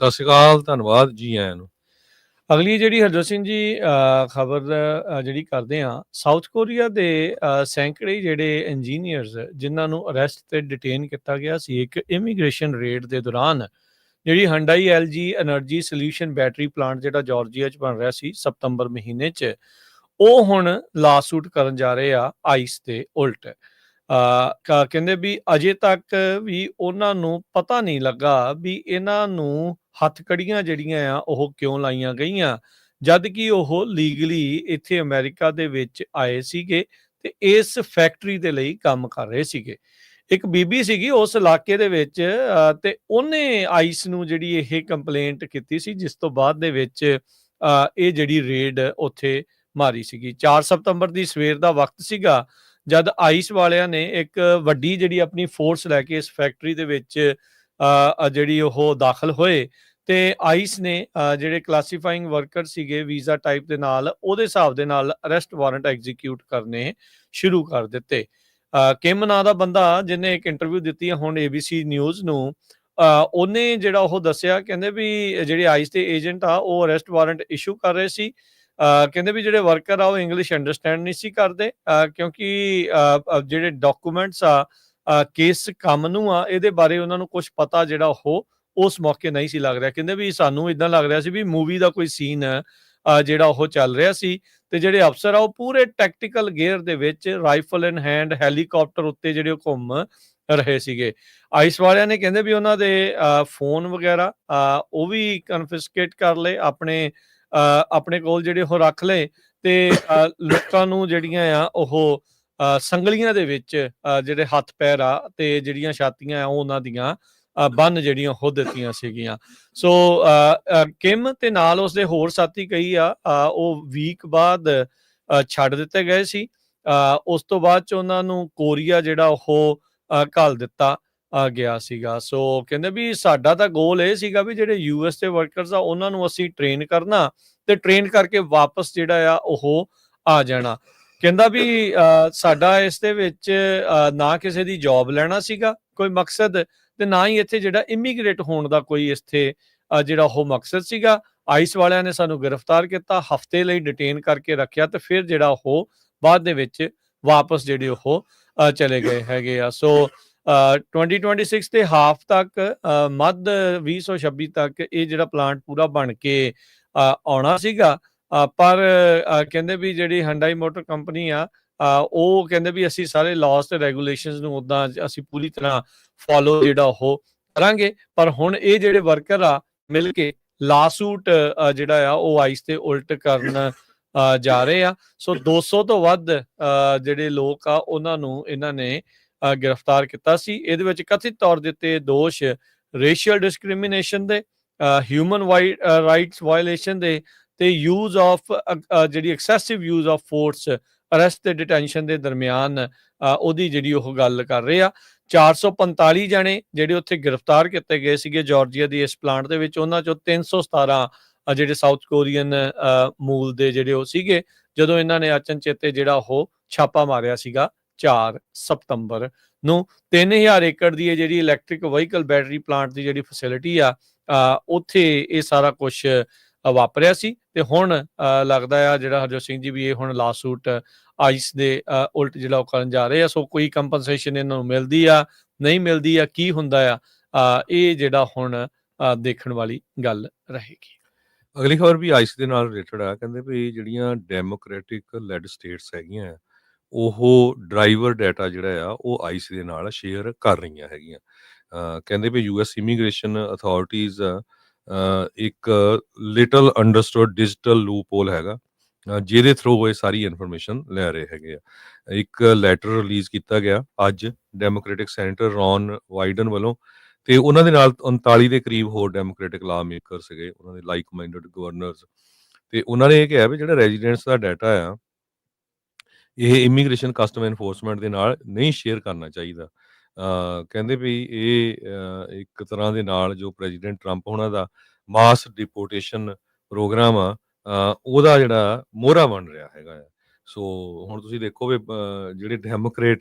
ਸਤਿ ਸ਼੍ਰੀ ਅਕਾਲ, ਧੰਨਵਾਦ ਜੀ ਆਇਆਂ ਨੂੰ। ਅਗਲੀ ਜਿਹੜੀ ਹਰਜੋਤ ਸਿੰਘ ਜੀ ਖਬਰ ਜਿਹੜੀ ਕਰਦੇ ਆ, ਸਾਊਥ ਕੋਰੀਆ ਦੇ ਸੈਂਕੜੇ ਜਿਹੜੇ ਇੰਜੀਨੀਅਰਸ ਜਿਨ੍ਹਾਂ ਨੂੰ ਅਰੈਸਟ ਤੇ ਡਿਟੇਨ ਕੀਤਾ ਗਿਆ ਸੀ ਇੱਕ ਇਮੀਗ੍ਰੇਸ਼ਨ ਰੇਡ ਦੇ ਦੌਰਾਨ, ਜਿਹੜੀ Hyundai LG energy solution battery plant ਜਿਹੜਾ ਜਾਰਜੀਆ 'ਚ ਬਣ ਰਿਹਾ ਸੀ ਸਤੰਬਰ ਮਹੀਨੇ 'ਚ, ਉਹ ਹੁਣ ਲਾਸੂਟ ਕਰਨ ਜਾ ਰਹੇ ਆ ਆਈਸ ਦੇ ਉਲਟ। ਕਹਿੰਦੇ ਵੀ ਅਜੇ ਤੱਕ ਵੀ ਉਹਨਾਂ ਨੂੰ ਪਤਾ ਨਹੀਂ ਲੱਗਾ ਵੀ ਇਹਨਾਂ ਨੂੰ ਹੱਥਕੜੀਆਂ ਜਿਹੜੀਆਂ ਆ ਉਹ ਕਿਉਂ ਲਾਈਆਂ ਗਈਆਂ, ਜਦ ਕਿ ਉਹ ਲੀਗਲੀ ਇੱਥੇ ਅਮਰੀਕਾ ਦੇ ਵਿੱਚ ਆਏ ਸੀਗੇ ਤੇ ਇਸ ਫੈਕਟਰੀ ਦੇ ਲਈ ਕੰਮ ਕਰ ਰਹੇ ਸੀਗੇ। ਇੱਕ ਬੀਬੀ ਸੀਗੀ ਉਸ ਇਲਾਕੇ ਦੇ ਵਿੱਚ, ਤੇ ਉਹਨੇ ਆਈਸ ਨੂੰ ਜਿਹੜੀ ਇਹ ਕੰਪਲੇਂਟ ਕੀਤੀ ਸੀ, ਜਿਸ ਤੋਂ ਬਾਅਦ ਦੇ ਵਿੱਚ ਇਹ ਜਿਹੜੀ ਰੇਡ ਉੱਥੇ ਮਾਰੀ ਸੀਗੀ। 4 ਸਤੰਬਰ ਦੀ ਸਵੇਰ ਦਾ ਵਕਤ ਸੀਗਾ ਜਦ ਆਈਸ ਵਾਲਿਆਂ ਨੇ ਇੱਕ ਵੱਡੀ ਜਿਹੜੀ ਆਪਣੀ ਫੋਰਸ ਲੈ ਕੇ ਇਸ ਫੈਕਟਰੀ ਦੇ ਵਿੱਚ ਜਿਹੜੀ ਉਹ ਦਾਖਲ ਹੋਏ ਤੇ ਆਈਸ ਨੇ ਜਿਹੜੇ ਕਲਾਸੀਫਾਈਂਗ ਵਰਕਰ ਸੀਗੇ ਵੀਜ਼ਾ ਟਾਈਪ ਦੇ ਨਾਲ, ਉਹਦੇ ਹਿਸਾਬ ਦੇ ਨਾਲ ਅਰੈਸਟ ਵਾਰੰਟ ਐਗਜ਼ੀਕਿਊਟ ਕਰਨੇ ਸ਼ੁਰੂ ਕਰ ਦਿੱਤੇ। ਕਿਮ ਨਾਂ ਦਾ ਬੰਦਾ ਜਿਹਨੇ ਇੱਕ ਇੰਟਰਵਿਊ ਦਿੱਤੀ ਹੈ ਹੁਣ ABC ਨਿਊਜ਼ ਨੂੰ, ਉਹਨੇ ਜਿਹੜਾ ਉਹ ਦੱਸਿਆ, ਕਹਿੰਦੇ ਵੀ ਜਿਹੜੇ ਆਈਸ ਦੇ ਏਜੰਟ ਆ ਉਹ ਅਰੈਸਟ ਵਾਰੰਟ ਇਸ਼ੂ ਕਰ ਰਹੇ ਸੀ। ਕਹਿੰਦੇ ਵੀ ਜਿਹੜੇ ਵਰਕਰ ਆ ਉਹ ਇੰਗਲਿਸ਼ ਅੰਡਰਸਟੈਂਡ ਨਹੀਂ ਸੀ ਕਰਦੇ, ਕਿਉਂਕਿ ਜਿਹੜੇ ਡਾਕੂਮੈਂਟਸ ਆ ਕੇਸ ਕੰਮ ਨੂੰ ਆ ਇਹਦੇ ਬਾਰੇ ਉਹਨਾਂ ਨੂੰ ਕੁਝ ਪਤਾ ਜਿਹੜਾ ਉਹ ਉਸ ਮੌਕੇ ਨਹੀਂ ਸੀ ਲੱਗ ਰਿਹਾ। ਕਹਿੰਦੇ ਵੀ ਸਾਨੂੰ ਇਦਾਂ ਲੱਗ ਰਿਹਾ ਸੀ ਵੀ ਮੂਵੀ ਦਾ ਕੋਈ ਸੀਨ ਜਿਹੜਾ ਉਹ ਚੱਲ ਰਿਹਾ ਸੀ, ਤੇ ਜਿਹੜੇ ਅਫਸਰ ਆ ਉਹ ਪੂਰੇ ਟੈਕਟੀਕਲ ਗੇਅਰ ਦੇ ਵਿੱਚ ਰਾਈਫਲ ਇਨ ਹੈਂਡ ਹੈਲੀਕਾਪਟਰ ਉੱਤੇ ਜਿਹੜੇ ਉਹ ਘੁੰਮ ਰਹੇ ਸੀਗੇ। ਆਈਸ ਵਾਲਿਆਂ ਨੇ ਕਹਿੰਦੇ ਵੀ ਉਹਨਾਂ ਦੇ ਫੋਨ ਵਗੈਰਾ ਉਹ ਵੀ ਕਨਫਿਸਕੇਟ ਕਰ ਲਏ, ਆਪਣੇ ਕੋਲ ਜਿਹੜੇ ਉਹ ਰੱਖ ਲਏ, ਤੇ ਲੋਕਾਂ ਨੂੰ ਜਿਹੜੀਆਂ ਆ ਉਹ ਸੰਗਲੀਆਂ ਦੇ ਵਿੱਚ ਜਿਹੜੇ ਹੱਥ ਪੈਰ ਆ ਤੇ ਜਿਹੜੀਆਂ ਛਾਤੀਆਂ ਆ ਉਹਨਾਂ ਦੀਆਂ ਬੰਨ ਜਿਹੜੀਆਂ ਉਹ ਦਿੱਤੀਆਂ ਸੀਗੀਆਂ। ਸੋ ਕਿਮ ਤੇ ਨਾਲ ਉਸਦੇ ਹੋਰ ਸਾਥੀ ਕਈ ਆ ਉਹ ਵੀਕ ਬਾਅਦ ਛੱਡ ਦਿੱਤੇ ਗਏ ਸੀ। ਉਸ ਤੋਂ ਬਾਅਦ ਚ ਉਹਨਾਂ ਨੂੰ ਕੋਰੀਆ ਜਿਹੜਾ ਉਹ ਘੱਲ ਦਿੱਤਾ ਗਿਆ ਸੀਗਾ। ਸੋ ਕਹਿੰਦੇ ਵੀ ਸਾਡਾ ਤਾਂ ਗੋਲ ਇਹ ਸੀਗਾ ਵੀ ਜਿਹੜੇ US ਦੇ ਵਰਕਰਸ ਆ ਉਹਨਾਂ ਨੂੰ ਅਸੀਂ ਟ੍ਰੇਨ ਕਰਨਾ ਤੇ ਟ੍ਰੇਨ ਕਰਕੇ ਵਾਪਸ ਜਿਹੜਾ ਆ ਉਹ ਆ ਜਾਣਾ। ਕਹਿੰਦਾ ਵੀ ਸਾਡਾ ਇਸ ਦੇ ਵਿੱਚ ਨਾ ਕਿਸੇ ਦੀ ਜੌਬ ਲੈਣਾ ਸੀਗਾ ਕੋਈ ਮਕਸਦ, ਤੇ ਨਾ ਹੀ ਇੱਥੇ ਜਿਹੜਾ ਇਮੀਗ੍ਰੇਟ ਹੋਣ ਦਾ ਕੋਈ ਇੱਥੇ ਜਿਹੜਾ ਉਹ ਮਕਸਦ ਸੀਗਾ। ਆਈਸ ਵਾਲਿਆਂ ਨੇ ਸਾਨੂੰ ਗ੍ਰਿਫਤਾਰ ਕੀਤਾ, ਹਫ਼ਤੇ ਲਈ ਡਿਟੇਨ ਕਰਕੇ ਰੱਖਿਆ ਤੇ ਫਿਰ ਜਿਹੜਾ ਉਹ ਬਾਅਦ ਦੇ ਵਿੱਚ ਵਾਪਸ ਜਿਹੜੇ ਉਹ ਚਲੇ ਗਏ ਹੈਗੇ ਆ। ਸੋ 2026 ਦੇ ਹਾਫ ਤੱਕ, ਮੱਧ 2026 ਤੱਕ ਇਹ ਜਿਹੜਾ ਪਲਾਂਟ ਪੂਰਾ ਬਣ ਕੇ ਆਉਣਾ ਸੀਗਾ, ਪਰ ਕਹਿੰਦੇ ਵੀ ਜਿਹੜੀ ਹੰਡਾਈ ਮੋਟਰ ਕੰਪਨੀ ਆ ਉਹ ਕਹਿੰਦੇ ਵੀ ਅਸੀਂ ਸਾਰੇ ਲਾਜ਼ ਤੇ ਰੈਗੂਲੇਸ਼ਨਸ ਨੂੰ ਉੱਦਾਂ ਅਸੀਂ ਪੂਰੀ ਤਰ੍ਹਾਂ ਫੋਲੋ ਜਿਹੜਾ ਉਹ ਕਰਾਂਗੇ, ਪਰ ਹੁਣ ਇਹ ਜਿਹੜੇ ਵਰਕਰ ਆ ਮਿਲ ਕੇ ਲਾਸੂਟ ਜਿਹੜਾ ਆ ਉਹ ਆਈਸ ਤੇ ਉਲਟ ਕਰਨ ਜਾ ਰਹੇ ਆ। ਸੋ 200 ਤੋਂ ਵੱਧ ਜਿਹੜੇ ਲੋਕ ਆ ਉਹਨਾਂ ਨੂੰ ਇਹਨਾਂ ਨੇ ਗ੍ਰਿਫਤਾਰ ਕੀਤਾ ਸੀ। ਇਹਦੇ ਵਿੱਚ ਕਥਿਤ ਤੌਰ ਦੇ ਉੱਤੇ ਦੋਸ਼ ਰੇਸ਼ੀਅਲ ਡਿਸਕ੍ਰਿਮੀਨੇਸ਼ਨ ਦੇ, ਹਿਊਮਨ ਰਾਈਟਸ ਵਾਇਲੇਸ਼ਨ ਦੇ, ਤੇ ਯੂਜ਼ ਆਫ ਜਿਹੜੀ excessive use of force arrest ਤੇ ਡਿਟੈਂਸ਼ਨ ਦੇ ਦਰਮਿਆਨ ਉਹਦੀ ਜਿਹੜੀ ਉਹ ਗੱਲ ਕਰ ਰਹੇ ਆ। 445 ਜਣੇ ਜਿਹੜੇ ਉੱਥੇ ਗ੍ਰਿਫਤਾਰ ਕੀਤੇ ਗਏ ਸੀਗੇ ਜਾਰਜੀਆ ਦੀ ਇਸ ਪਲਾਂਟ ਦੇ ਵਿੱਚ, ਉਹਨਾਂ ਚੋਂ 317 ਜਿਹੜੇ ਸਾਊਥ ਕੋਰੀਅਨ ਮੂਲ ਦੇ ਜਿਹੜੇ ਉਹ ਸੀਗੇ, ਜਦੋਂ ਇਹਨਾਂ ਨੇ ਅਚਨਚੇਤੇ ਜਿਹੜਾ ਉਹ ਛਾਪਾ ਮਾਰਿਆ ਸੀਗਾ 4 ਸਤੰਬਰ ਨੂੰ। 3000 ਏਕੜ ਦੀ ਜਿਹੜੀ ਇਲੈਕਟ੍ਰਿਕ ਵਹੀਕਲ ਬੈਟਰੀ ਪਲਾਂਟ ਦੀ ਜਿਹੜੀ ਫੈਸਿਲਿਟੀ ਆ ਉੱਥੇ ਇਹ ਸਾਰਾ ਕੁਝ ਵਾਪਰਿਆ ਸੀ। ਤੇ ਹੁਣ ਲੱਗਦਾ ਆ ਜਿਹੜਾ ਹਰਜੋਤ ਸਿੰਘ ਜੀ ਵੀ ਇਹ ਹੁਣ ਲਾਸੂਟ ਆਈਸ ਦੇ ਉਲਟ ਜਿਹੜਾ ਉਹ ਕਰਨ ਜਾ ਰਹੇ ਆ। ਸੋ ਕੋਈ ਕੰਪਨਸੇਸ਼ਨ ਇਹਨਾਂ ਨੂੰ ਮਿਲਦੀ ਆ, ਨਹੀਂ ਮਿਲਦੀ ਆ, ਕੀ ਹੁੰਦਾ ਆ, ਇਹ ਜਿਹੜਾ ਹੁਣ ਦੇਖਣ ਵਾਲੀ ਗੱਲ ਰਹੇਗੀ। ਅਗਲੀ ਖਬਰ ਵੀ ਆਈਸ ਦੇ ਨਾਲ ਰਿਲੇਟਡ ਆ। ਕਹਿੰਦੇ ਵੀ ਜਿਹੜੀਆਂ ਡੈਮੋਕ੍ਰੈਟਿਕ ਲੈਡ ਸਟੇਟਸ ਹੈਗੀਆਂ ਉਹ ਡਰਾਈਵਰ ਡਾਟਾ ਜਿਹੜਾ ਆ ਉਹ ਆਈਸ ਦੇ ਨਾਲ ਸ਼ੇਅਰ ਕਰ ਰਹੀਆਂ ਹੈਗੀਆਂ। ਕਹਿੰਦੇ ਵੀ US ਇਮੀਗ੍ਰੇਸ਼ਨ ਅਥਾਰਟੀਜ਼ ਇੱਕ little understood digital loop hole ਹੈਗਾ ਜਿਹਦੇ ਥਰੂ ਇਹ ਸਾਰੀ ਇਨਫੋਰਮੇਸ਼ਨ ਲੈ ਰਹੇ ਹੈਗੇ ਆ। ਇੱਕ ਲੈਟਰ ਰਿਲੀਜ਼ ਕੀਤਾ ਗਿਆ ਅੱਜ ਡੈਮੋਕ੍ਰੈਟਿਕ ਸੈਨੇਟਰ ਰੌਨ ਵਾਈਡਨ ਵੱਲੋਂ, ਤੇ ਉਹਨਾਂ ਦੇ ਨਾਲ 39 ਦੇ ਕਰੀਬ ਹੋਰ ਡੈਮੋਕ੍ਰੈਟਿਕ ਲਾ ਮੇਕਰ ਸੀਗੇ, ਉਹਨਾਂ ਦੇ ਲਾਈਕ ਮਾਈਂਡਡ ਗਵਰਨਰਸ, ਤੇ ਉਹਨਾਂ ਨੇ ਇਹ ਕਿਹਾ ਵੀ ਜਿਹੜਾ ਰੈਜ਼ੀਡੈਂਟਸ ਦਾ ਡਾਟਾ ਆ ਇਹ ਇਮੀਗ੍ਰੇਸ਼ਨ ਕਸਟਮ ਐਨਫੋਰਸਮੈਂਟ ਦੇ ਨਾਲ ਨਹੀਂ ਸ਼ੇਅਰ ਕਰਨਾ ਚਾਹੀਦਾ। ਕਹਿੰਦੇ ਵੀ ਇਹ ਇੱਕ ਤਰ੍ਹਾਂ ਦੇ ਨਾਲ ਜੋ ਪ੍ਰੈਜ਼ੀਡੈਂਟ ਟਰੰਪ ਉਹਨਾਂ ਦਾ ਮਾਸ ਡਿਪੋਰਟੇਸ਼ਨ ਪ੍ਰੋਗਰਾਮ ਆ ਉਹਦਾ ਜਿਹੜਾ ਮੋਹਰਾ ਬਣ ਰਿਹਾ ਹੈਗਾ ਆ। ਸੋ ਹੁਣ ਤੁਸੀਂ ਦੇਖੋ ਵੀ ਜਿਹੜੇ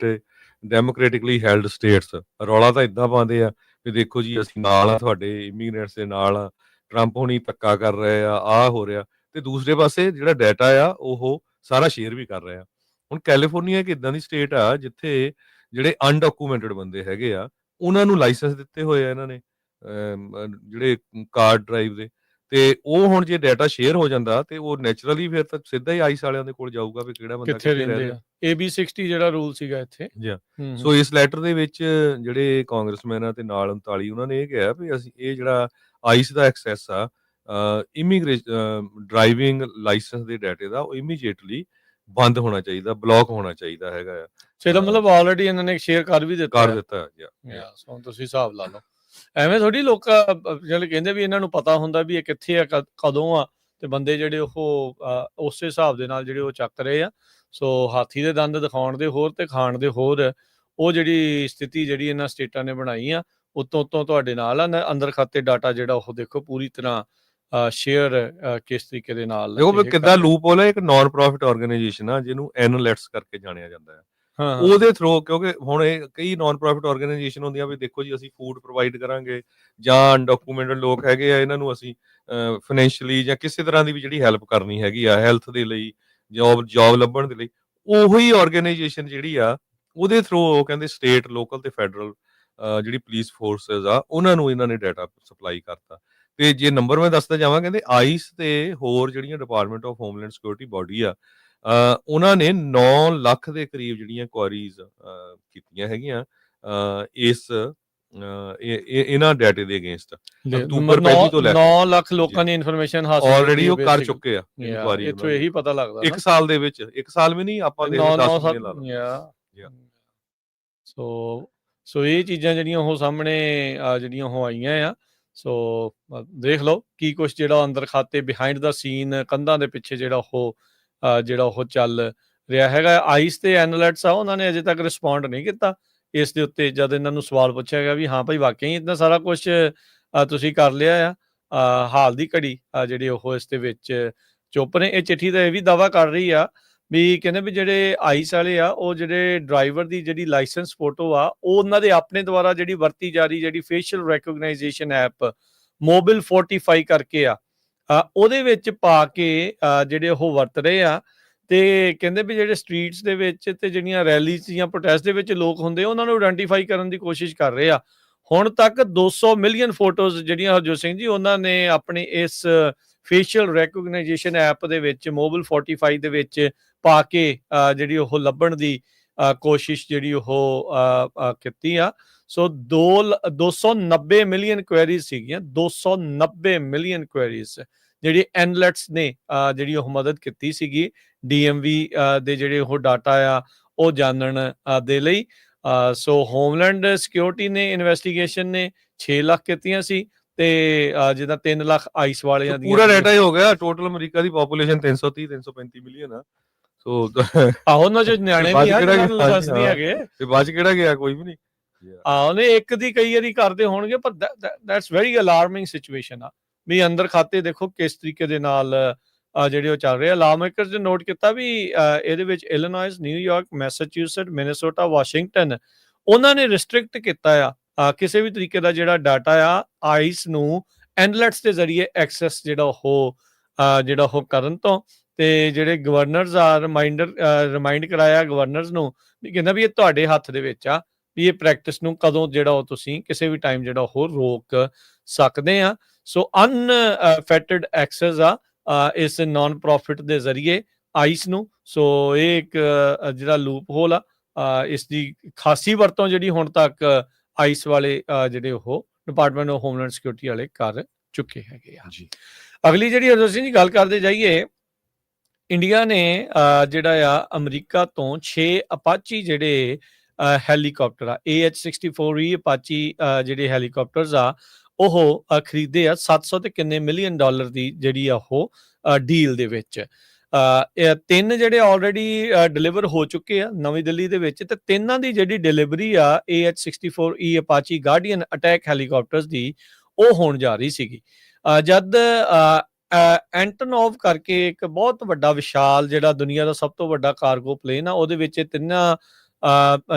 ਡੈਮੋਕ੍ਰੈਟਿਕਲੀ ਹੈਲਡ ਸਟੇਟਸ ਰੌਲਾ ਤਾਂ ਇੱਦਾਂ ਪਾਉਂਦੇ ਆ ਵੀ ਦੇਖੋ ਜੀ ਅਸੀਂ ਨਾਲ ਆ, ਤੁਹਾਡੇ ਇਮੀਗ੍ਰੈਂਟਸ ਦੇ ਨਾਲ ਆ, ਟਰੰਪ ਹੁਣੀ ਧੱਕਾ ਕਰ ਰਹੇ ਆ ਹੋ ਰਿਹਾ, ਤੇ ਦੂਸਰੇ ਪਾਸੇ ਜਿਹੜਾ ਡਾਟਾ ਆ ਉਹ ਸਾਰਾ ਸ਼ੇਅਰ ਵੀ ਕਰ ਰਹੇ ਆ। ਹੁਣ ਕੈਲੀਫੋਰਨੀਆ ਇੱਕ ਇਦਾਂ ਦੀ ਸਟੇਟ ਆ ਜਿੱਥੇ ਜਿਹੜੇ ਅਨਡਾਕੂਮੈਂਟਡ ਬੰਦੇ ਹੈਗੇ ਆ ਉਹਨਾਂ ਨੂੰ ਲਾਇਸੈਂਸ ਦਿੱਤੇ ਹੋਏ ਆ ਇਹਨਾਂ ਨੇ, ਜਿਹੜੇ ਕਾਰ ਡਰਾਈਵ ਦੇ, ਤੇ ਉਹ ਹੁਣ ਜੇ ਡਾਟਾ ਸ਼ੇਅਰ ਹੋ ਜਾਂਦਾ ਤੇ ਉਹ ਨੈਚੁਰਲੀ ਫਿਰ ਤਾਂ ਸਿੱਧਾ ਹੀ ਆਈਸ ਵਾਲਿਆਂ ਦੇ ਕੋਲ ਜਾਊਗਾ ਵੀ ਕਿਹੜਾ ਬੰਦਾ ਕਿੱਥੇ ਕਿੱਥੇ ਰਹਿ ਰਹਿੰਦੇ ਰਿਹਾ। ਆ AB60 ਜਿਹੜਾ ਰੂਲ ਸੀਗਾ ਇੱਥੇ। ਸੋ ਇਸ ਲੈਟਰ ਦੇ ਵਿੱਚ ਜਿਹੜੇ ਕਾਂਗਰਸਮੈਨ ਆ ਤੇ ਨਾਲ 39 ਉਹਨਾਂ ਨੇ ਇਹ ਕਿਹਾ ਵੀ ਅਸੀਂ ਇਹ ਜਿਹੜਾ ਆਈਸ ਦਾ ਐਕਸੈਸ ਆ ਇਮੀਗ੍ਰੇਸ਼ਨ ਡਰਾਈਵਿੰਗ ਲਾਇਸੈਂਸ ਦੇ ਡਾਟੇ ਦਾ ਉਹ ਇਮੀਡੀਏਟਲੀ ਬੰਦ ਹੋਣਾ ਚਾਹੀਦਾ, ਬਲੌਕ ਹੋਣਾ ਚਾਹੀਦਾ ਹੈਗਾ ਆ। ਇਹਦਾ ਮਤਲਬ ਆਲਰੇਡੀ ਇਹਨਾਂ ਨੇ ਸ਼ੇਅਰ ਕਰ ਵੀ ਦਿੱਤਾ ਕਰ ਦਿੱਤਾ ਸੋ ਤੁਸੀਂ ਹਿਸਾਬ ਲਾ ਲਓ। ਐਵੇਂ ਥੋੜੀ ਲੋਕ ਜਿਹੜੇ ਕਹਿੰਦੇ ਵੀ ਇਹਨਾਂ ਨੂੰ ਪਤਾ ਹੁੰਦਾ ਵੀ ਇਹ ਕਿੱਥੇ ਆ ਕਦੋਂ ਆ, ਤੇ ਬੰਦੇ ਜਿਹੜੇ ਉਹ ਉਸੇ ਹਿਸਾਬ ਦੇ ਨਾਲ ਜਿਹੜੇ ਉਹ ਚੱਕ ਰਹੇ ਆ। ਸੋ ਹਾਥੀ ਦੇ ਦੰਦ ਦਿਖਾਉਣ ਦੇ ਹੋਰ ਤੇ ਖਾਣ ਦੇ ਹੋਰ, ਉਹ ਜਿਹੜੀ ਸਥਿਤੀ ਜਿਹੜੀ ਇਹਨਾਂ ਸਟੇਟਾਂ ਨੇ ਬਣਾਈ ਆ, ਉਤੋਂ ਤੁਹਾਡੇ ਨਾਲ ਆ ਅੰਦਰ ਖਾਤੇ ਡਾਟਾ ਜਿਹੜਾ ਉਹ ਦੇਖੋ ਪੂਰੀ ਤਰ੍ਹਾਂ ਸ਼ੇਅਰ ਕਿਸ ਤਰੀਕੇ ਦੇ ਨਾਲ ਦੇਖੋ ਕਿੱਦਾਂ ਲੂਪ ਹੋਲ ਹੈ। ਇੱਕ ਨਾਨ ਪ੍ਰੋਫਿਟ ਆਰਗੇਨਾਈਜੇਸ਼ਨ ਆ ਜਿਹਨੂੰ ਐਨਾਲਿਟਸ ਕਰਕੇ ਜਾਣਿਆ ਜਾਂਦਾ ਹੈ। ਉਹਦੇ ਥਰੂ, ਕਿਉਂਕਿ ਹੁਣ ਇਹ ਕਈ ਨਾਨ ਪ੍ਰੋਫਿਟ ਆਰਗੇਨਾਈਜੇਸ਼ਨ ਹੁੰਦੀਆਂ ਵੀ ਦੇਖੋ ਜੀ ਅਸੀਂ ਫੂਡ ਪ੍ਰੋਵਾਈਡ ਕਰਾਂਗੇ ਜਾਂ ਅਨਡਾਕੂਮੈਂਟਡ ਲੋਕ ਹੈਗੇ ਆ ਇਹਨਾਂ ਨੂੰ ਅਸੀਂ ਫਾਈਨੈਂਸ਼ੀਅਲੀ ਜਾਂ ਕਿਸੇ ਤਰ੍ਹਾਂ ਦੀ ਵੀ ਜਿਹੜੀ ਹੈਲਪ ਕਰਨੀ ਹੈਗੀ ਆ ਹੈਲਥ ਦੇ ਲਈ, ਜੌਬ ਲੱਭਣ ਦੇ ਲਈ, ਉਹੀ ਆਰਗੇਨਾਈਜੇਸ਼ਨ ਜਿਹੜੀ ਆ ਉਹਦੇ ਥਰੂ ਉਹ ਕਹਿੰਦੇ ਸਟੇਟ, ਲੋਕਲ ਤੇ ਫੈਡਰਲ ਜਿਹੜੀ ਪੁਲਿਸ ਫੋਰਸਸ ਆ ਉਹਨਾਂ ਨੂੰ ਇਹਨਾਂ ਨੇ ਡਾਟਾ ਸਪਲਾਈ ਕਰਤਾ। ਤੇ ਜੇ ਨੰਬਰ ਮੈਂ ਦੱਸਦਾ ਜਾਵਾਂ, ਕਹਿੰਦੇ ਆਈਸ ਤੇ ਹੋਰ ਜਿਹੜੀਆਂ department of homeland security body ਆ ਉਹਨਾਂ ਨੇ 9 ਲੱਖ ਦੇ ਕਰੀਬ ਜਿਹੜੀਆਂ ਕੁਆਰੀਜ਼ ਕੀਤੀਆਂ ਹੈਗੀਆਂ ਇਸ ਇਹਨਾਂ ਡਾਟੇ ਦੇ ਅਗੇਂਸਟ। ਅਕਤੂਬਰ ਪਹਿਲੀ ਤੋਂ ਲੈ ਕੇ 9 ਲੱਖ ਲੋਕਾਂ ਨੇ ਇਨਫੋਰਮੇਸ਼ਨ ਹਾਸਲ ਆਲਰੇਡੀ ਉਹ ਕਰ ਚੁੱਕੇ ਆ ਇਨਕੁਆਰੀ। ਇੱਥੋਂ ਇਹੀ ਪਤਾ ਲੱਗਦਾ ਇੱਕ ਸਾਲ ਦੇ ਵਿੱਚ, ਇੱਕ ਸਾਲ ਵੀ ਨਹੀਂ ਆਪਾਂ ਦੇ 10 ਮਹੀਨੇ ਲਾ ਲਓ। ਸੋ ਇਹ ਚੀਜ਼ਾਂ ਜਿਹੜੀਆਂ ਉਹ ਸਾਹਮਣੇ ਜਿਹੜੀਆਂ ਉਹ ਆਈਆਂ ਆ। ਸੋ ਦੇਖ ਲਓ ਕੀ ਕੁਛ ਜਿਹੜਾ ਅੰਦਰ ਖਾਤੇ ਬਿਹਾਈਂਡ ਦਾ ਸੀਨ ਕੰਧਾਂ ਦੇ ਪਿੱਛੇ ਜਿਹੜਾ ਉਹ ਚੱਲ ਰਿਹਾ ਹੈਗਾ। ਆਈਸ ਤੇ ਐਨਾਲਿਟਸ ਆ ਉਹਨਾਂ ਨੇ ਅਜੇ ਤੱਕ ਰਿਸਪੌਂਡ ਨਹੀਂ ਕੀਤਾ ਇਸ ਦੇ ਉੱਤੇ। ਜਦ ਇਹਨਾਂ ਨੂੰ ਸਵਾਲ ਪੁੱਛਿਆ ਗਿਆ ਵੀ ਹਾਂ ਭਾਈ ਵਾਕਈ ਇਤਨਾ ਸਾਰਾ ਕੁਛ ਤੁਸੀਂ ਕਰ ਲਿਆ ਆ, ਹਾਲ ਦੀ ਘੜੀ ਜਿਹੜੇ ਉਹ ਇਸ ਦੇ ਵਿੱਚ ਚੁੱਪ ਨੇ। ਇਹ ਚਿੱਠੀ ਤਾਂ ਇਹ ਵੀ ਦਾਅਵਾ ਕਰ ਰਹੀ ਆ ਵੀ ਕਹਿੰਦੇ ਵੀ ਜਿਹੜੇ ਆਈਸ ਵਾਲੇ ਆ ਉਹ ਜਿਹੜੇ ਡਰਾਈਵਰ ਦੀ ਜਿਹੜੀ ਲਾਇਸੈਂਸ ਫੋਟੋ ਆ ਉਹ ਉਹਨਾਂ ਦੇ ਆਪਣੇ ਦੁਆਰਾ ਜਿਹੜੀ ਵਰਤੀ ਜਾ ਰਹੀ ਜਿਹੜੀ ਫੇਸ਼ੀਅਲ ਰੈਕੋਗਨਾਈਜੇਸ਼ਨ ਐਪ ਮੋਬਾਈਲ 45 ਕਰਕੇ ਆ ਉਹਦੇ ਵਿੱਚ ਪਾ ਕੇ ਜਿਹੜੇ ਉਹ ਵਰਤ ਰਹੇ ਆ। ਤੇ ਕਹਿੰਦੇ ਵੀ ਜਿਹੜੇ ਸਟਰੀਟਸ ਦੇ ਵਿੱਚ ਤੇ ਜਿਹੜੀਆਂ ਰੈਲੀਜ਼ ਜਾਂ ਪ੍ਰੋਟੈਸਟ ਦੇ ਵਿੱਚ ਲੋਕ ਹੁੰਦੇ ਉਹਨਾਂ ਨੂੰ ਆਇਡੈਂਟੀਫਾਈ ਕਰਨ ਦੀ ਕੋਸ਼ਿਸ਼ ਕਰ ਰਹੇ ਆ। ਹੁਣ ਤੱਕ 200 ਮਿਲੀਅਨ ਫੋਟੋਜ਼ ਜਿਹੜੀਆਂ ਹਰਜੋਤ ਸਿੰਘ ਜੀ ਉਹਨਾਂ ਨੇ ਆਪਣੀ ਇਸ ਫੇਸ਼ੀਅਲ ਰੈਕੋਗਨਾਈਜੇਸ਼ਨ ਐਪ ਦੇ ਵਿੱਚ ਮੋਬਾਈਲ 45 ਦੇ ਵਿੱਚ ਪਾ ਕੇ ਜਿਹੜੀ ਉਹ ਲੱਭਣ ਦੀ ਕੋਸ਼ਿਸ਼ ਜਿਹੜੀ ਉਹ ਕੀਤੀ ਆ। ਸੋ 290 ਮਿਲੀਅਨ ਕੁਐਰੀਜ਼ ਸੀਗੀਆਂ, 290 ਮਿਲੀਅਨ ਕੁਐਰੀਜ਼ ਜਿਹੜੀ ਐਨਾਲਿਟਸ ਨੇ ਜਿਹੜੀ ਉਹ ਮਦਦ ਕੀਤੀ ਸੀਗੀ DMV ਦੇ ਜਿਹੜੇ ਉਹ ਡਾਟਾ ਆ ਉਹ ਜਾਣਨ ਦੇ ਲਈ। ਸੋ ਹੋਮਲੈਂਡ ਸਿਕਿਉਰਿਟੀ ਨੇ ਇਨਵੈਸਟੀਗੇਸ਼ਨ ਨੇ 6 ਲੱਖ ਕੀਤੀਆਂ ਸੀ ਤੇ ਜਿੱਦਾਂ 3 ਲੱਖ ਆਈਸ ਵਾਲਿਆਂ ਦੀ ਪੂਰਾ ਡਾਟਾ ਹੀ ਹੋ ਗਿਆ। ਟੋਟਲ ਅਮਰੀਕਾ ਦੀ ਪੋਪੂਲੇਸ਼ਨ 335 ਮਿਲੀਅਨ ਆ। ਸੋ ਉਹਨਾਂ ਚ ਨਿਆਣੇ ਵੀ ਆ ਜਿਹਨਾਂ ਨੂੰ ਲਾਇਸੈਂਸ ਨਹੀਂ ਹੈਗੇ ਤੇ ਬਾਅਦ ਕਿਹੜਾ ਗਿਆ, ਕੋਈ ਵੀ ਨਹੀਂ। ਉਹਨੇ ਇੱਕ ਦੀ ਕਈ ਵਾਰੀ ਕਰਦੇ ਹੋਣਗੇ, ਪਰ ਦੈਟਸ ਵੈਰੀ ਅਲਾਰਮਿੰਗ ਸਿਚੁਏਸ਼ਨ ਆ ਵੀ ਅੰਦਰ ਖਾਤੇ ਦੇਖੋ ਕਿਸ ਤਰੀਕੇ ਦੇ ਨਾਲ ਜਿਹੜੇ ਉਹ ਚੱਲ ਰਹੇ ਆ। ਲਾ ਮੇਕਰਸ ਨੇ ਨੋਟ ਕੀਤਾ ਵੀ ਇਹਦੇ ਵਿੱਚ ਇਲੀਨੋਇਸ, ਨਿਊਯਾਰਕ, ਮੈਸਾਚਿਊਸਟ, ਮਿਨੇਸੋਟਾ, ਵਾਸ਼ਿੰਗਟਨ ਉਹਨਾਂ ਨੇ ਰਿਸਟ੍ਰਿਕਟ ਕੀਤਾ ਆ ਕਿਸੇ ਵੀ ਤਰੀਕੇ ਦਾ ਜਿਹੜਾ ਡਾਟਾ ਆ ਆਈਸ ਨੂੰ ਐਨਾਲਿਟਸ ਦੇ ਜ਼ਰੀਏ ਐਕਸੈਸ ਜਿਹੜਾ ਉਹ ਕਰਨ ਤੋਂ। ਤੇ ਜਿਹੜੇ ਗਵਰਨਰਸ ਆ ਰਿਮਾਈਂਡ ਕਰਾਇਆ ਗਵਰਨਰਸ ਨੂੰ ਵੀ ਕਹਿੰਦਾ ਵੀ ਇਹ ਤੁਹਾਡੇ ਹੱਥ ਦੇ ਵਿੱਚ ਆ ਵੀ ਇਹ ਪ੍ਰੈਕਟਿਸ ਨੂੰ ਕਦੋਂ ਜਿਹੜਾ ਉਹ ਤੁਸੀਂ ਕਿਸੇ ਵੀ ਟਾਈਮ ਜਿਹੜਾ ਉਹ ਰੋਕ ਸਕਦੇ ਆ। ਸੋ ਅਨਫੈਟਡ ਐਕਸੈਸ ਆ ਇਸ ਨਾਨ ਪ੍ਰੋਫਿਟ ਦੇ ਜ਼ਰੀਏ ਆਈਸ ਨੂੰ। ਸੋ ਇਹ ਇੱਕ ਜਿਹੜਾ ਲੂਪ ਹੋਲ ਆ ਇਸ ਦੀ ਖਾਸੀ ਵਰਤੋਂ ਜਿਹੜੀ ਹੁਣ ਤੱਕ ਆਈਸ ਵਾਲੇ ਜਿਹੜੇ ਉਹ ਡਿਪਾਰਟਮੈਂਟ ਆਫ ਹੋਮਲੈਂਡ ਸਿਕਿਉਰਿਟੀ ਵਾਲੇ ਕਰ ਚੁੱਕੇ ਹੈਗੇ ਆ ਜੀ। ਅਗਲੀ ਜਿਹੜੀ ਅਸੀਂ ਜੀ ਗੱਲ ਕਰਦੇ ਜਾਈਏ, ਇੰਡੀਆ ਨੇ ਜਿਹੜਾ ਆ ਅਮਰੀਕਾ ਤੋਂ 6 ਅਪਾਚੀ ਜਿਹੜੇ ਹੈਲੀਕਾਪਟਰ ਆ AH-64E ਅਪਾਚੀ ਜਿਹੜੇ ਹੈਲੀਕਾਪਟਰਸ ਆ ਉਹ ਖਰੀਦੇ ਆ 700 ਤੇ ਕਿੰਨੇ ਮਿਲੀਅਨ ਡਾਲਰ ਦੀ ਜਿਹੜੀ ਆ ਉਹ ਡੀਲ ਦੇ ਵਿੱਚ। 3 ਜਿਹੜੇ ਆਲਰੇਡੀ ਡਿਲੀਵਰ ਹੋ ਚੁੱਕੇ ਆ ਨਵੀਂ ਦਿੱਲੀ ਦੇ ਵਿੱਚ, ਤੇ 3 ਦੀ ਜਿਹੜੀ ਡਿਲੀਵਰੀ ਆ AH-64E ਅਪਾਚੀ ਗਾਰਡੀਅਨ ਅਟੈਕ ਹੈਲੀਕਾਪਟਰਸ ਦੀ ਉਹ ਹੋਣ ਜਾ ਰਹੀ ਸੀਗੀ। ਜਦ ਐਂਟਨੋਵ ਕਰਕੇ ਇੱਕ ਬਹੁਤ ਵੱਡਾ ਵਿਸ਼ਾਲ ਜਿਹੜਾ ਦੁਨੀਆ ਦਾ ਸਭ ਤੋਂ ਵੱਡਾ ਕਾਰਗੋ ਪਲੇਨ ਆ ਉਹਦੇ ਵਿੱਚ 3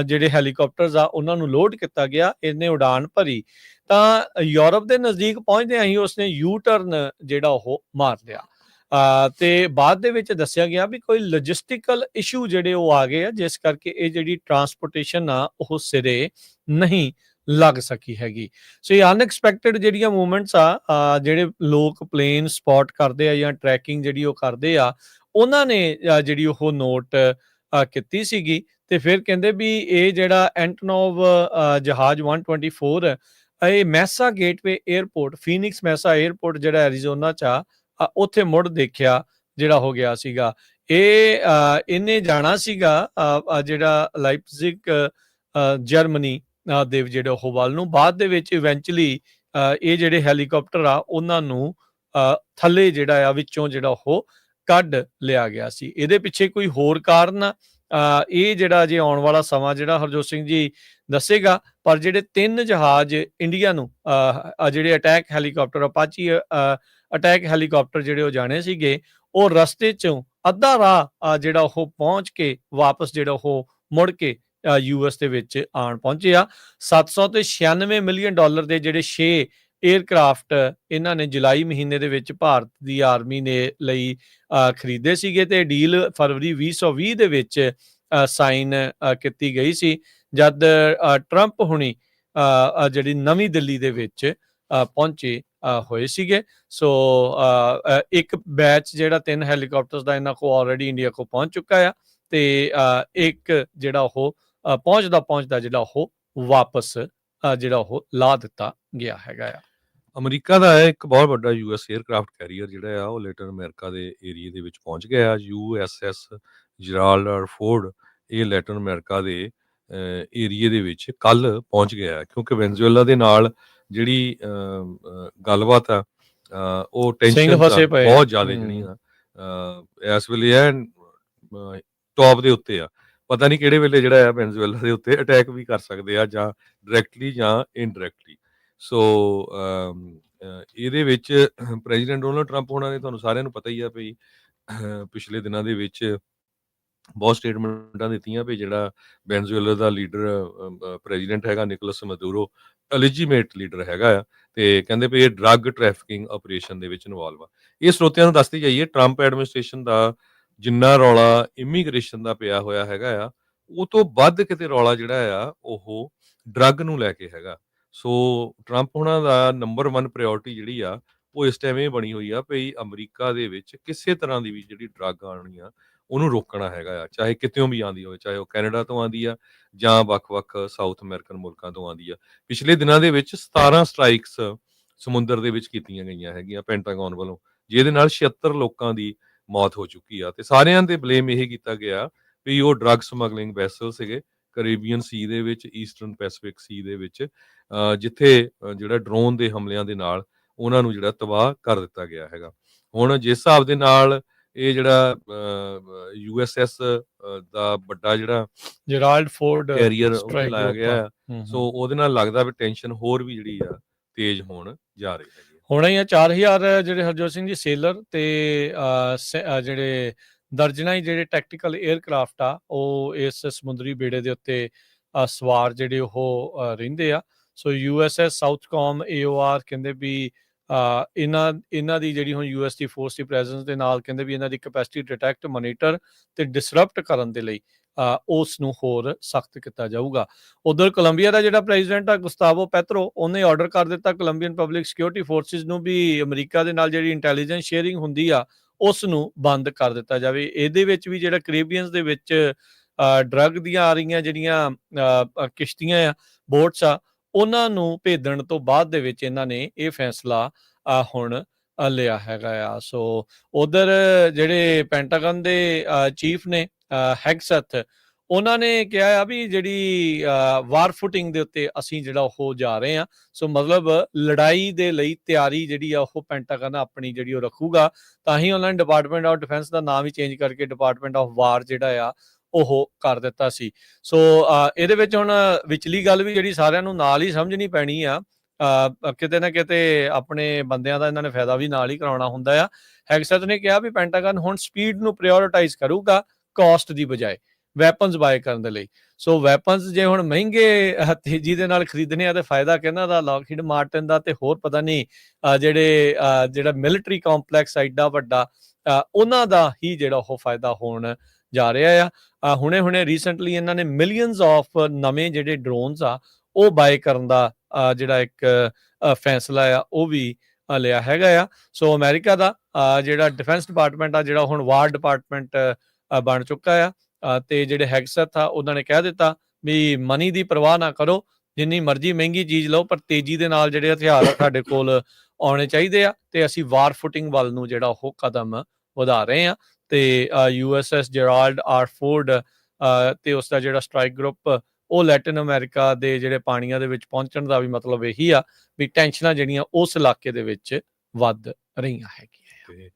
ਜਿਹੜੇ ਹੈਲੀਕਾਪਟਰਸ ਆ ਉਹਨਾਂ ਨੂੰ ਲੋਡ ਕੀਤਾ ਗਿਆ, ਇਹਨੇ ਉਡਾਨ ਭਰੀ ਤਾਂ ਯੂਰਪ ਦੇ ਨਜ਼ਦੀਕ ਪਹੁੰਚਦਿਆਂ ਹੀ ਉਸਨੇ ਯੂ ਟਰਨ ਜਿਹੜਾ ਉਹ ਮਾਰ ਲਿਆ। ਤੇ ਬਾਅਦ ਦੇ ਵਿੱਚ ਦੱਸਿਆ ਗਿਆ ਵੀ ਕੋਈ ਲੌਜਿਸਟਿਕਲ ਇਸ਼ੂ ਜਿਹੜੇ ਉਹ ਆ ਗਏ ਆ, ਜਿਸ ਕਰਕੇ ਇਹ ਜਿਹੜੀ ਟਰਾਂਸਪੋਰਟੇਸ਼ਨ ਆ ਉਹ ਸਿਰੇ ਨਹੀਂ ਲੱਗ ਸਕੀ ਹੈਗੀ। ਸੋ ਇਹ ਅਨਐਕਸਪੈਕਟਡ ਜਿਹੜੀਆਂ ਮੂਵਮੈਂਟਸ ਆ, ਜਿਹੜੇ ਲੋਕ ਪਲੇਨ ਸਪੌਟ ਕਰਦੇ ਆ ਜਾਂ ਟਰੈਕਿੰਗ ਜਿਹੜੀ ਉਹ ਕਰਦੇ ਆ, ਉਹਨਾਂ ਨੇ ਜਿਹੜੀ ਉਹ ਨੋਟ ਕੀਤੀ ਸੀਗੀ। ਤੇ ਫਿਰ ਕਹਿੰਦੇ ਵੀ ਇਹ ਜਿਹੜਾ ਐਂਟਨੋਵ ਜਹਾਜ਼ 124 ਇਹ ਮੈਸਾ ਗੇਟਵੇ 에ਅਰਪੋਰਟ, ਫੀਨਿਕਸ ਮੈਸਾ 에ਅਰਪੋਰਟ ਜਿਹੜਾ ਐਰੀਜ਼ੋਨਾ 'ਚ ਆ, ਉੱਥੇ ਮੁੜ ਦੇਖਿਆ ਜਿਹੜਾ ਹੋ ਗਿਆ ਸੀਗਾ। ਇਹਨੇ ਜਾਣਾ ਸੀਗਾ ਜਿਹੜਾ ਲਾਈਪਜ਼ਿਗ ਜਰਮਨੀ ਦੇ ਜਿਹੜੇ ਉਹ ਵੱਲ ਨੂੰ। ਬਾਅਦ ਦੇ ਵਿੱਚ ਇਵੈਂਚੁਅਲੀ ਇਹ ਜਿਹੜੇ ਹੈਲੀਕਾਪਟਰ ਆ ਉਹਨਾਂ ਨੂੰ ਥੱਲੇ ਜਿਹੜਾ ਆ ਵਿੱਚੋਂ ਜਿਹੜਾ ਉਹ ਕੱਢ ਲਿਆ ਗਿਆ ਸੀ। ਇਹਦੇ ਪਿੱਛੇ ਕੋਈ ਹੋਰ ਕਾਰਨ ਇਹ ਜਿਹੜਾ ਜੇ ਆਉਣ ਵਾਲਾ ਸਮਾਂ ਜਿਹੜਾ ਹਰਜੋਤ ਸਿੰਘ ਜੀ ਦੱਸੇਗਾ। ਪਰ ਜਿਹੜੇ 3 ਜਹਾਜ਼ ਇੰਡੀਆ ਨੂੰ ਜਿਹੜੇ attack helicopter Apache attack helicopter ਜਿਹੜੇ ਉਹ ਜਾਣੇ ਸੀਗੇ, ਉਹ ਰਸਤੇ 'ਚੋਂ ਅੱਧਾ ਰਾਹ ਜਿਹੜਾ ਉਹ ਪਹੁੰਚ ਕੇ ਵਾਪਸ ਜਿਹੜਾ ਉਹ ਮੁੜ ਕੇ US ਦੇ ਵਿੱਚ ਆਣ ਪਹੁੰਚੇ ਆ। $796 ਮਿਲੀਅਨ ਦੇ ਜਿਹੜੇ 6 에ਅਰਕ੍ਰਾਫਟ ਇਹਨਾਂ ਨੇ ਜੁਲਾਈ ਮਹੀਨੇ ਦੇ ਵਿੱਚ ਭਾਰਤ ਦੀ ਆਰਮੀ ਨੇ ਲਈ ਖਰੀਦੇ ਸੀਗੇ ਤੇ ਡੀਲ ਫਰਵਰੀ 2020 ਦੇ ਵਿੱਚ ਸਾਈਨ ਕੀਤੀ ਗਈ ਸੀ, ਜਦ ਟਰੰਪ ਹੁਣੀ ਜਿਹੜੀ ਨਵੀਂ ਦਿੱਲੀ ਦੇ ਵਿੱਚ ਪਹੁੰਚੇ ਹੋਏ ਸੀਗੇ। ਸੋ ਇੱਕ ਬੈਚ ਜਿਹੜਾ 3 ਹੈਲੀਕਾਪਟਰਸ ਦਾ ਇਹਨਾਂ ਕੋਲ ਆਲਰੇਡੀ ਇੰਡੀਆ ਕੋਲ ਪਹੁੰਚ ਚੁੱਕਾ ਆ ਤੇ ਇੱਕ ਜਿਹੜਾ ਉਹ ਪਹੁੰਚਦਾ ਜਿਹੜਾ ਉਹ ਵਾਪਸ ਜਿਹੜਾ ਉਹ ਲਾ ਦਿੱਤਾ ਗਿਆ ਹੈਗਾ ਆ। ਅਮਰੀਕਾ ਦਾ ਇੱਕ ਬਹੁਤ ਵੱਡਾ US 에ਅਰਕ੍ਰਾਫਟ ਕੈਰੀਅਰ ਜਿਹੜਾ ਆ ਉਹ ਲੈਟਿਨ ਅਮਰੀਕਾ ਦੇ ਏਰੀਏ ਦੇ ਵਿੱਚ ਪਹੁੰਚ ਗਿਆ। USS ਜਰਾਲਡ ਆਰ ਫੋਰਡ ਇਹ ਲੈਟਿਨ ਅਮਰੀਕਾ ਦੇ ਏਰੀਏ ਦੇ ਵਿੱਚ ਕੱਲ ਪਹੁੰਚ ਗਿਆ, ਕਿਉਂਕਿ ਵੈਨਜ਼ੂਏਲਾ ਦੇ ਨਾਲ ਜਿਹੜੀ ਗੱਲਬਾਤ ਆ ਉਹ ਟੈਨਸ਼ਨ ਬਹੁਤ ਜ਼ਿਆਦਾ ਜਿਹੜੀ ਆ ਇਸ ਵੇਲੇ ਟੌਪ ਦੇ ਉੱਤੇ ਆ। ਪਤਾ ਨਹੀਂ ਕਿਹੜੇ ਵੇਲੇ ਜਿਹੜਾ ਆ ਵੈਨਜ਼ੂਏਲਾ ਦੇ ਉੱਤੇ ਅਟੈਕ ਵੀ ਕਰ ਸਕਦੇ ਆ, ਜਾਂ ਡਾਇਰੈਕਟਲੀ ਜਾਂ ਇਨਡਾਇਰੈਕਟਲੀ। ਸੋ ਇਹਦੇ ਵਿੱਚ ਪ੍ਰੈਜ਼ੀਡੈਂਟ ਡੋਨਲਡ ਟਰੰਪ ਹੋਣਾ ਨੇ, ਤੁਹਾਨੂੰ ਸਾਰਿਆਂ ਨੂੰ ਪਤਾ ਹੀ ਆ ਵੀ ਪਿਛਲੇ ਦਿਨਾਂ ਦੇ ਵਿੱਚ ਬਹੁਤ ਸਟੇਟਮੈਂਟਾਂ ਦਿੱਤੀਆਂ ਵੀ ਜਿਹੜਾ ਵੈਨਜ਼ੂਏਲਾ ਦਾ ਲੀਡਰ ਪ੍ਰੈਜ਼ੀਡੈਂਟ ਹੈਗਾ ਨਿਕੋਲਸ ਮਦੂਰੋ ਐਲੀਜੀਮੇਟ ਲੀਡਰ ਹੈਗਾ ਆ, ਤੇ ਕਹਿੰਦੇ ਵੀ ਇਹ ਡਰੱਗ ਟ੍ਰੈਫਿਕਿੰਗ ਆਪਰੇਸ਼ਨ ਦੇ ਵਿੱਚ ਇਨਵੋਲਵ ਆ। ਇਹ ਸਰੋਤਿਆਂ ਨੂੰ ਦੱਸਦੀ ਜਾਈਏ, ਟਰੰਪ ਐਡਮਿਨਿਸਟ੍ਰੇਸ਼ਨ ਦਾ ਜਿੰਨਾ ਰੌਲਾ ਇਮੀਗ੍ਰੇਸ਼ਨ ਦਾ ਪਿਆ ਹੋਇਆ ਹੈਗਾ ਆ, ਉਹ ਤੋਂ ਵੱਧ ਕਿਤੇ ਰੌਲਾ ਜਿਹੜਾ ਆ ਉਹ ਡਰੱਗ ਨੂੰ ਲੈ ਕੇ ਹੈਗਾ। ਸੋ ਟਰੰਪ ਹੋਣਾ ਦਾ ਨੰਬਰ 1 ਪ੍ਰਾਇਓਰਟੀ ਜਿਹੜੀ ਆ ਉਹ ਇਸ ਟਾਈਮ ਇਹ ਬਣੀ ਹੋਈ ਆ ਵੀ ਅਮਰੀਕਾ ਦੇ ਵਿੱਚ ਕਿਸੇ ਤਰ੍ਹਾਂ ਦੀ ਵੀ ਜਿਹੜੀ ਡਰੱਗ ਆਉਣੀ ਆ ਉਹਨੂੰ ਰੋਕਣਾ ਹੈਗਾ ਆ, ਚਾਹੇ ਕਿਤਿਓਂ ਵੀ ਆਉਂਦੀ ਹੋਵੇ, ਚਾਹੇ ਉਹ ਕੈਨੇਡਾ ਤੋਂ ਆਉਂਦੀ ਆ ਜਾਂ ਵੱਖ-ਵੱਖ ਸਾਊਥ ਅਮਰੀਕਨ ਮੁਲਕਾਂ ਤੋਂ ਆਉਂਦੀ ਆ। ਪਿਛਲੇ ਦਿਨਾਂ ਦੇ ਵਿੱਚ 17 ਸਟ੍ਰਾਈਕਸ ਸਮੁੰਦਰ ਦੇ ਵਿੱਚ ਕੀਤੀਆਂ ਗਈਆਂ ਹੈਗੀਆਂ ਪੈਂਟਾਗਨ ਵੱਲੋਂ, ਜਿਹਦੇ ਨਾਲ 76 ਲੋਕਾਂ ਦੀ ਮੌਤ ਹੋ ਚੁੱਕੀ ਆ। ਤੇ ਸਾਰਿਆਂ ਦੇ ਬਲੇਮ ਇਹ ਕੀਤਾ ਗਿਆ ਵੀ ਉਹ ਡਰੱਗ ਸਮਗਲਿੰਗ ਵੈਸਲ ਸੀਗੇ ਕੈਰੀਬੀਅਨ ਸੀ ਦੇ ਵਿੱਚ, ਈਸਟਰਨ ਪੈਸੀਫਿਕ ਸੀ ਦੇ ਵਿੱਚ, ਜਿੱਥੇ ਜਿਹੜਾ ਡਰੋਨ ਦੇ ਹਮਲਿਆਂ ਦੇ ਨਾਲ ਉਹਨਾਂ ਨੂੰ ਜਿਹੜਾ ਤਬਾਹ ਕਰ ਦਿੱਤਾ ਗਿਆ ਹੈਗਾ। ਹੁਣ ਜਿਸ ਹਿਸਾਬ ਦੇ ਨਾਲ ਇਹ ਜਿਹੜਾ USS ਦਾ ਵੱਡਾ ਜਿਹੜਾ ਜਰਾਲਡ ਫੋਰਡ ਕੈਰੀਅਰ ਲਾਇਆ ਗਿਆ, ਸੋ ਉਹਦੇ ਨਾਲ ਲੱਗਦਾ ਵੀ ਟੈਨਸ਼ਨ ਹੋਰ ਵੀ ਜਿਹੜੀ ਆ ਤੇਜ਼ ਹੋਣ ਜਾ ਰਹੀ ਹੈ। ਹੋਣਾ ਹੀ ਆ। 4000 ਜਿਹੜੇ ਹਰਜੋਤ ਸਿੰਘ ਜੀ ਸੇਲਰ ਤੇ ਜਿਹੜੇ ਦਰਜਨਾਂ ਹੀ ਜਿਹੜੇ ਟੈਕਟੀਕਲ 에ਅਰਕ੍ਰਾਫਟ ਆ ਉਹ ਇਸ ਸਮੁੰਦਰੀ ਬੇੜੇ ਦੇ ਉੱਤੇ ਸਵਾਰ ਜਿਹੜੇ ਉਹ ਰਹਿੰਦੇ ਆ। ਸੋ USS ਸਾਊਥਕੌਮ AOR ਕਹਿੰਦੇ ਵੀ ਇਹਨਾਂ ਦੀ ਜਿਹੜੀ ਹੁਣ US ਦੀ ਫੋਰਸ ਦੀ ਪ੍ਰੈਜ਼ੈਂਸ ਦੇ ਨਾਲ ਕਹਿੰਦੇ ਵੀ ਇਹਨਾਂ ਦੀ ਕੈਪੈਸਿਟੀ ਡਿਟੈਕਟ, ਮੋਨੀਟਰ ਤੇ ਡਿਸਰਪਟ ਕਰਨ ਦੇ ਲਈ ਉਸ ਨੂੰ ਹੋਰ ਸਖਤ ਕੀਤਾ ਜਾਊਗਾ। ਉਧਰ ਕੋਲੰਬੀਆ ਦਾ ਜਿਹੜਾ ਪ੍ਰੈਜ਼ੀਡੈਂਟ ਆ ਗੁਸਤਾਵੋ ਪੈਟਰੋ, ਉਹਨੇ ਆਰਡਰ ਕਰ ਦਿੱਤਾ ਕੋਲੰਬੀਅਨ ਪਬਲਿਕ ਸਿਕਿਉਰਿਟੀ ਫੋਰਸਿਸ ਨੂੰ ਵੀ ਅਮਰੀਕਾ ਦੇ ਨਾਲ ਜਿਹੜੀ ਇੰਟੈਲੀਜੈਂਸ ਸ਼ੇਅਰਿੰਗ ਹੁੰਦੀ ਆ ਉਸ ਨੂੰ ਬੰਦ ਕਰ ਦਿੱਤਾ ਜਾਵੇ। ਇਹਦੇ ਵਿੱਚ ਵੀ ਜਿਹੜਾ ਕੈਰੀਬੀਅਨਸ ਦੇ ਵਿੱਚ ਡਰੱਗ ਦੀਆਂ ਆ ਰਹੀਆਂ ਜਿਹੜੀਆਂ ਕਿਸ਼ਤੀਆਂ ਆ, ਬੋਟਸ ਆ, ਉਹਨਾਂ ਨੂੰ ਭੇਜਣ ਤੋਂ ਬਾਅਦ ਦੇ ਵਿੱਚ ਇਹਨਾਂ ਨੇ ਇਹ ਫੈਸਲਾ ਹੁਣ ਲਿਆ ਹੈਗਾ ਆ। ਸੋ ਉਧਰ ਜਿਹੜੇ ਪੈਂਟਾਗਨ ਦੇ ਚੀਫ ਨੇ ਹੈਗਸੈਥ, ਉਹਨਾਂ ਨੇ ਕਿਹਾ ਆ ਵੀ ਜਿਹੜੀ ਵਾਰ ਫੁਟਿੰਗ ਦੇ ਉੱਤੇ ਅਸੀਂ ਜਿਹੜਾ ਉਹ ਜਾ ਰਹੇ ਹਾਂ। ਸੋ ਮਤਲਬ ਲੜਾਈ ਦੇ ਲਈ ਤਿਆਰੀ ਜਿਹੜੀ ਆ ਉਹ ਪੈਂਟਾਗਨ ਆਪਣੀ ਜਿਹੜੀ ਉਹ ਰੱਖੂਗਾ। ਤਾਂ ਹੀ ਉਹਨਾਂ ਨੇ ਡਿਪਾਰਟਮੈਂਟ ਆਫ ਡਿਫੈਂਸ ਦਾ ਨਾਮ ਹੀ ਚੇਂਜ ਕਰਕੇ ਡਿਪਾਰਟਮੈਂਟ ਆਫ ਵਾਰ ਜਿਹੜਾ ਆ ਉਹ ਕਰ ਦਿੱਤਾ ਸੀ। ਸੋ ਇਹਦੇ ਵਿੱਚ ਹੁਣ ਵਿਚਲੀ ਗੱਲ ਵੀ ਜਿਹੜੀ ਸਾਰਿਆਂ ਨੂੰ ਨਾਲ ਹੀ ਸਮਝਣੀ ਪੈਣੀ ਆ, ਕਿਤੇ ਨਾ ਕਿਤੇ ਆਪਣੇ ਬੰਦਿਆਂ ਦਾ ਇਹਨਾਂ ਨੇ ਫਾਇਦਾ ਵੀ ਨਾਲ ਹੀ ਕਰਾਉਣਾ ਹੁੰਦਾ ਆ। ਹੈਗਸੈਥ ਨੇ ਕਿਹਾ ਵੀ ਪੈਂਟਾਗਨ ਹੁਣ ਸਪੀਡ ਨੂੰ ਪ੍ਰਾਇਓਰਟਾਈਜ਼ ਕਰੂਗਾ ਕਾਸਟ ਦੀ ਬਜਾਏ। ਵੈਪਨਸ ਬਾਏ ਕਰਨ ਦੇ ਲਈ। ਸੋ ਵੈਪਨਸ ਜੇ ਹੁਣ ਮਹਿੰਗੇ ਤੇਜ਼ੀ ਦੇ ਨਾਲ ਖਰੀਦਣੇ ਆ ਤੇ ਫਾਇਦਾ ਕਿਹਨਾਂ ਦਾ? ਲਾਕਹੀਡ ਮਾਰਟਨ ਦਾ ਤੇ ਹੋਰ ਪਤਾ ਨਹੀਂ ਜਿਹੜਾ ਮਿਲਟਰੀ ਕੰਪਲੈਕਸ ਐਡਾ ਵੱਡਾ ਉਹਨਾਂ ਦਾ ਹੀ ਜਿਹੜਾ ਉਹ ਫਾਇਦਾ ਹੋਣ ਜਾ ਰਿਹਾ ਆ। ਹੁਣੇ ਰੀਸੈਂਟਲੀ ਇਹਨਾਂ ਨੇ ਮਿਲੀਅਨਸ ਆਫ ਨਵੇਂ ਜਿਹੜੇ ਡਰੋਨਸ ਆ ਉਹ ਬਾਏ ਕਰਨ ਦਾ ਜਿਹੜਾ ਇੱਕ ਫੈਸਲਾ ਆ ਉਹ ਵੀ ਲਿਆ ਹੈਗਾ ਆ। ਸੋ ਅਮਰੀਕਾ ਦਾ ਜਿਹੜਾ ਡਿਫੈਂਸ ਡਿਪਾਰਟਮੈਂਟ ਆ ਜਿਹੜਾ ਹੁਣ ਵਾਰ ਡਿਪਾਰਟਮੈਂਟ ਬਣ ਚੁੱਕਾ ਆ ਤੇ ਜਿਹੜੇ ਹੈਗਸੈਥ ਆ ਉਹਨਾਂ ਨੇ ਕਹਿ ਦਿੱਤਾ ਵੀ ਮਨੀ ਦੀ ਪਰਵਾਹ ਨਾ ਕਰੋ, ਜਿੰਨੀ ਮਰਜ਼ੀ ਮਹਿੰਗੀ ਚੀਜ਼ ਲਓ ਪਰ ਤੇਜ਼ੀ ਦੇ ਨਾਲ ਜਿਹੜੇ ਹਥਿਆਰ ਆ ਸਾਡੇ ਕੋਲ ਆਉਣੇ ਚਾਹੀਦੇ ਆ ਤੇ ਅਸੀਂ ਵਾਰ ਫੁਟਿੰਗ ਵੱਲ ਨੂੰ ਜਿਹੜਾ ਉਹ ਕਦਮ ਵਧਾ ਰਹੇ ਆ। ਤੇ USS ਜੈਰਾਲਡ ਆਰ ਫੋਰਡ ਤੇ ਉਸ ਦਾ ਜਿਹੜਾ ਸਟ੍ਰਾਈਕ ਗਰੁੱਪ ਉਹ ਲੈਟਿਨ ਅਮਰੀਕਾ ਦੇ ਜਿਹੜੇ ਪਾਣੀਆਂ ਦੇ ਵਿੱਚ ਪਹੁੰਚਣ ਦਾ ਵੀ ਮਤਲਬ ਇਹੀ ਆ ਵੀ ਟੈਨਸ਼ਨਾਂ ਜਿਹੜੀਆਂ ਉਸ ਇਲਾਕੇ ਦੇ ਵਿੱਚ ਵੱਧ ਰਹੀਆਂ ਹੈਗੀਆਂ।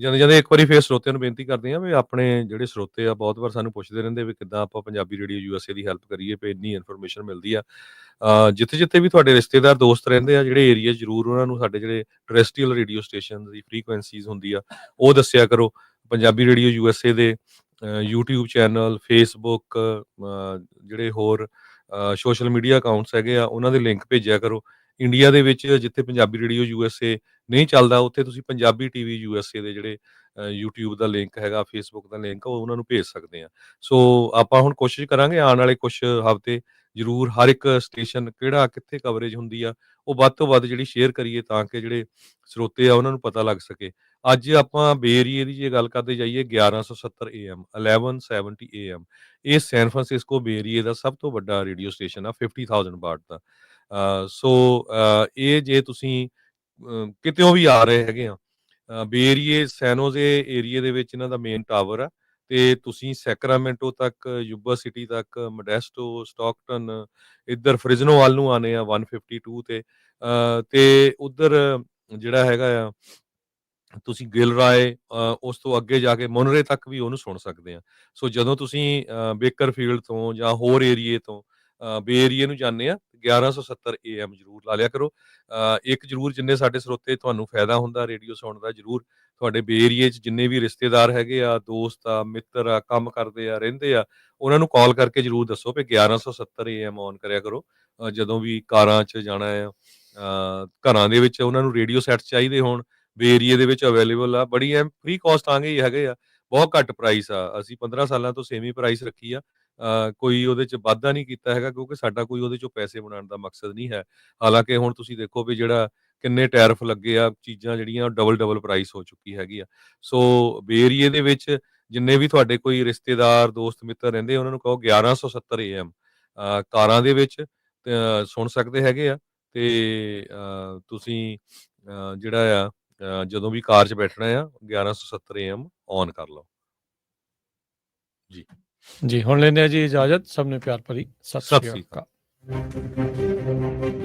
ਜਾਂਦੇ ਇੱਕ ਵਾਰੀ ਫੇਰ ਸਰੋਤਿਆਂ ਨੂੰ ਬੇਨਤੀ ਕਰਦੇ ਹਾਂ ਵੀ ਆਪਣੇ ਜਿਹੜੇ ਸਰੋਤੇ ਆ ਬਹੁਤ ਵਾਰ ਸਾਨੂੰ ਪੁੱਛਦੇ ਰਹਿੰਦੇ ਵੀ ਕਿੱਦਾਂ ਆਪਾਂ ਪੰਜਾਬੀ ਰੇਡੀਓ USA ਦੀ ਹੈਲਪ ਕਰੀਏ, ਵੀ ਇੰਨੀ ਇਨਫੋਰਮੇਸ਼ਨ ਮਿਲਦੀ ਆ। ਜਿੱਥੇ ਵੀ ਤੁਹਾਡੇ ਰਿਸ਼ਤੇਦਾਰ ਦੋਸਤ ਰਹਿੰਦੇ ਆ ਜਿਹੜੇ ਏਰੀਆ, ਜ਼ਰੂਰ ਉਹਨਾਂ ਨੂੰ ਸਾਡੇ ਜਿਹੜੇ ਟੈਰੇਸਟਰੀਅਲ ਰੇਡੀਓ ਸਟੇਸ਼ਨ ਦੀ ਫ੍ਰੀਕੁਐਂਸੀਜ਼ ਹੁੰਦੀ ਆ ਉਹ ਦੱਸਿਆ ਕਰੋ। ਪੰਜਾਬੀ ਰੇਡੀਓ USA ਦੇ YouTube ਚੈਨਲ, ਫੇਸਬੁੱਕ, ਜਿਹੜੇ ਹੋਰ ਸੋਸ਼ਲ ਮੀਡੀਆ ਅਕਾਊਂਟਸ ਹੈਗੇ ਆ ਉਹਨਾਂ ਦੇ ਲਿੰਕ ਭੇਜਿਆ ਕਰੋ। ਇੰਡੀਆ ਦੇ ਵਿੱਚ ਜਿੱਥੇ ਪੰਜਾਬੀ ਰੇਡੀਓ USA ਨਹੀਂ ਚੱਲਦਾ ਉੱਥੇ ਤੁਸੀਂ ਪੰਜਾਬੀ TV USA ਦੇ ਜਿਹੜੇ YouTube ਦਾ ਲਿੰਕ ਹੈਗਾ, ਫੇਸਬੁੱਕ ਦਾ ਲਿੰਕ, ਉਹ ਉਹਨਾਂ ਨੂੰ ਭੇਜ ਸਕਦੇ ਆ। ਸੋ ਆਪਾਂ ਹੁਣ ਕੋਸ਼ਿਸ਼ ਕਰਾਂਗੇ ਆਉਣ ਵਾਲੇ ਕੁਝ ਹਫ਼ਤੇ ਜ਼ਰੂਰ ਹਰ ਇੱਕ ਸਟੇਸ਼ਨ ਕਿਹੜਾ ਕਿੱਥੇ ਕਵਰੇਜ ਹੁੰਦੀ ਆ ਉਹ ਵੱਧ ਤੋਂ ਵੱਧ ਜਿਹੜੀ ਸ਼ੇਅਰ ਕਰੀਏ ਤਾਂ ਕਿ ਜਿਹੜੇ ਸਰੋਤੇ ਆ ਉਹਨਾਂ ਨੂੰ ਪਤਾ ਲੱਗ ਸਕੇ। ਅੱਜ ਆਪਾਂ ਬੇ ਏਰੀਏ ਦੀ ਜੇ ਗੱਲ ਕਰਦੇ ਜਾਈਏ 1170 AM 1170 AM ਇਹ ਸੈਨ ਫਰਾਂਸਿਸਕੋ ਬੇ ਏਰੀਏ ਦਾ ਸਭ ਤੋਂ ਵੱਡਾ ਰੇਡੀਓ ਸਟੇਸ਼ਨ ਆ 50,000 ਵਾਟ ਦਾ। ਸੋ ਇਹ ਜੇ ਤੁਸੀਂ ਕਿਤੇੋਂ ਵੀ ਆ ਰਹੇ ਹੈਗੇ ਆ ਬੇ ਏਰੀਏ ਸੈਨੋਜ਼ੇ ਏਰੀਏ ਦੇ ਵਿੱਚ ਇਹਨਾਂ ਦਾ ਮੇਨ ਟਾਵਰ ਆ ਤੇ ਤੁਸੀਂ ਸੈਕਰਾਮੈਂਟੋ ਤੱਕ, ਯੂਬਾ ਸਿਟੀ ਤੱਕ, ਮੋਡੈਸਟੋ, ਸਟਾਕਟਨ, ਇੱਧਰ ਫ੍ਰਿਜ਼ਨੋ ਵੱਲ ਨੂੰ ਆਨੇ ਆ 152 ਤੇ ਉੱਧਰ ਜਿਹੜਾ ਹੈਗਾ ਆ ਤੁਸੀਂ ਗਿਲ ਰਾਏ, ਉਸ ਤੋਂ ਅੱਗੇ ਜਾ ਕੇ ਮੁਨਰੇ ਤੱਕ ਵੀ ਉਹਨੂੰ ਸੁਣ ਸਕਦੇ ਆ। ਸੋ ਜਦੋਂ ਤੁਸੀਂ ਬੇਕਰਫੀਲਡ ਤੋਂ ਜਾਂ ਹੋਰ ਏਰੀਏ ਤੋਂ ਬੇ ਏਰੀਏ ਨੂੰ ਜਾਂਦੇ ਆ 1170 AM ਜ਼ਰੂਰ ਲਾ ਲਿਆ ਕਰੋ। ਇੱਕ ਜ਼ਰੂਰ ਜਿੰਨੇ ਸਾਡੇ ਸਰੋਤੇ ਤੁਹਾਨੂੰ ਫਾਇਦਾ ਹੁੰਦਾ ਰੇਡੀਓ ਸੁਣਨ ਦਾ, ਜ਼ਰੂਰ ਤੁਹਾਡੇ ਬੇ ਏਰੀਏ 'ਚ ਜਿੰਨੇ ਵੀ ਰਿਸ਼ਤੇਦਾਰ ਹੈਗੇ ਆ, ਦੋਸਤ ਆ, ਮਿੱਤਰ ਆ, ਕੰਮ ਕਰਦੇ ਆ, ਰਹਿੰਦੇ ਆ, ਉਹਨਾਂ ਨੂੰ ਕਾਲ ਕਰਕੇ ਜ਼ਰੂਰ ਦੱਸੋ ਵੀ 1170 AM ਔਨ ਕਰਿਆ ਕਰੋ। ਜਦੋਂ ਵੀ ਕਾਰਾਂ 'ਚ ਜਾਣਾ ਆ, ਘਰਾਂ ਦੇ ਵਿੱਚ ਉਹਨਾਂ ਨੂੰ ਰੇਡੀਓ ਸੈੱਟ ਚਾਹੀਦੇ ਹੋਣ, ਬੇ ਏਰੀਏ ਦੇ ਵਿੱਚ ਅਵੇਲੇਬਲ ਆ, ਬੜੀ ਫ੍ਰੀ ਕਾਸਟ ਹੈਗੇ ਆ, ਬਹੁਤ ਘੱਟ ਪ੍ਰਾਈਸ ਆ। ਅਸੀਂ 15 ਸਾਲਾਂ ਤੋਂ ਸੇਮ ਹੀ ਪ੍ਰਾਈਸ ਰੱਖੀ ਆ, ਕੋਈ ਉਹਦੇ 'ਚ ਵਾਧਾ ਨਹੀਂ ਕੀਤਾ ਹੈਗਾ ਕਿਉਂਕਿ ਸਾਡਾ ਕੋਈ ਉਹਦੇ 'ਚੋਂ ਪੈਸੇ ਬਣਾਉਣ ਦਾ ਮਕਸਦ ਨਹੀਂ ਹੈ। ਹਾਲਾਂਕਿ ਹੁਣ ਤੁਸੀਂ ਦੇਖੋ ਵੀ ਜਿਹੜਾ ਕਿੰਨੇ ਟੈਰਿਫ ਲੱਗੇ ਆ, ਚੀਜ਼ਾਂ ਜਿਹੜੀਆਂ ਡਬਲ ਪ੍ਰਾਈਸ ਹੋ ਚੁੱਕੀ ਹੈਗੀ ਆ। ਸੋ ਬੇ ਏਰੀਏ ਦੇ ਵਿੱਚ ਜਿੰਨੇ ਵੀ ਤੁਹਾਡੇ ਕੋਈ ਰਿਸ਼ਤੇਦਾਰ, ਦੋਸਤ, ਮਿੱਤਰ ਰਹਿੰਦੇ ਉਹਨਾਂ ਨੂੰ ਕਹੋ 1170 AM ਕਾਰਾਂ ਦੇ ਵਿੱਚ ਸੁਣ ਸਕਦੇ ਹੈਗੇ ਆ ਤੇ ਤੁਸੀਂ ਜਿਹੜਾ ਆ ਜਦੋਂ ਵੀ ਕਾਰ 'ਚ ਬੈਠਣਾ ਆ 1170 AM ਔਨ ਕਰ ਲਓ। ਜੀ ਹੁਣ ਲੈਂਦੇ ਆ ਜੀ ਇਜਾਜ਼ਤ। ਸਭ ਨੇ ਪਿਆਰ ਭਰੀ ਸਤਿ ਸਤਿ ਸ਼੍ਰੀ ਸ੍ਰੀ ਅਕਾਲ। ਅਕਾਲ।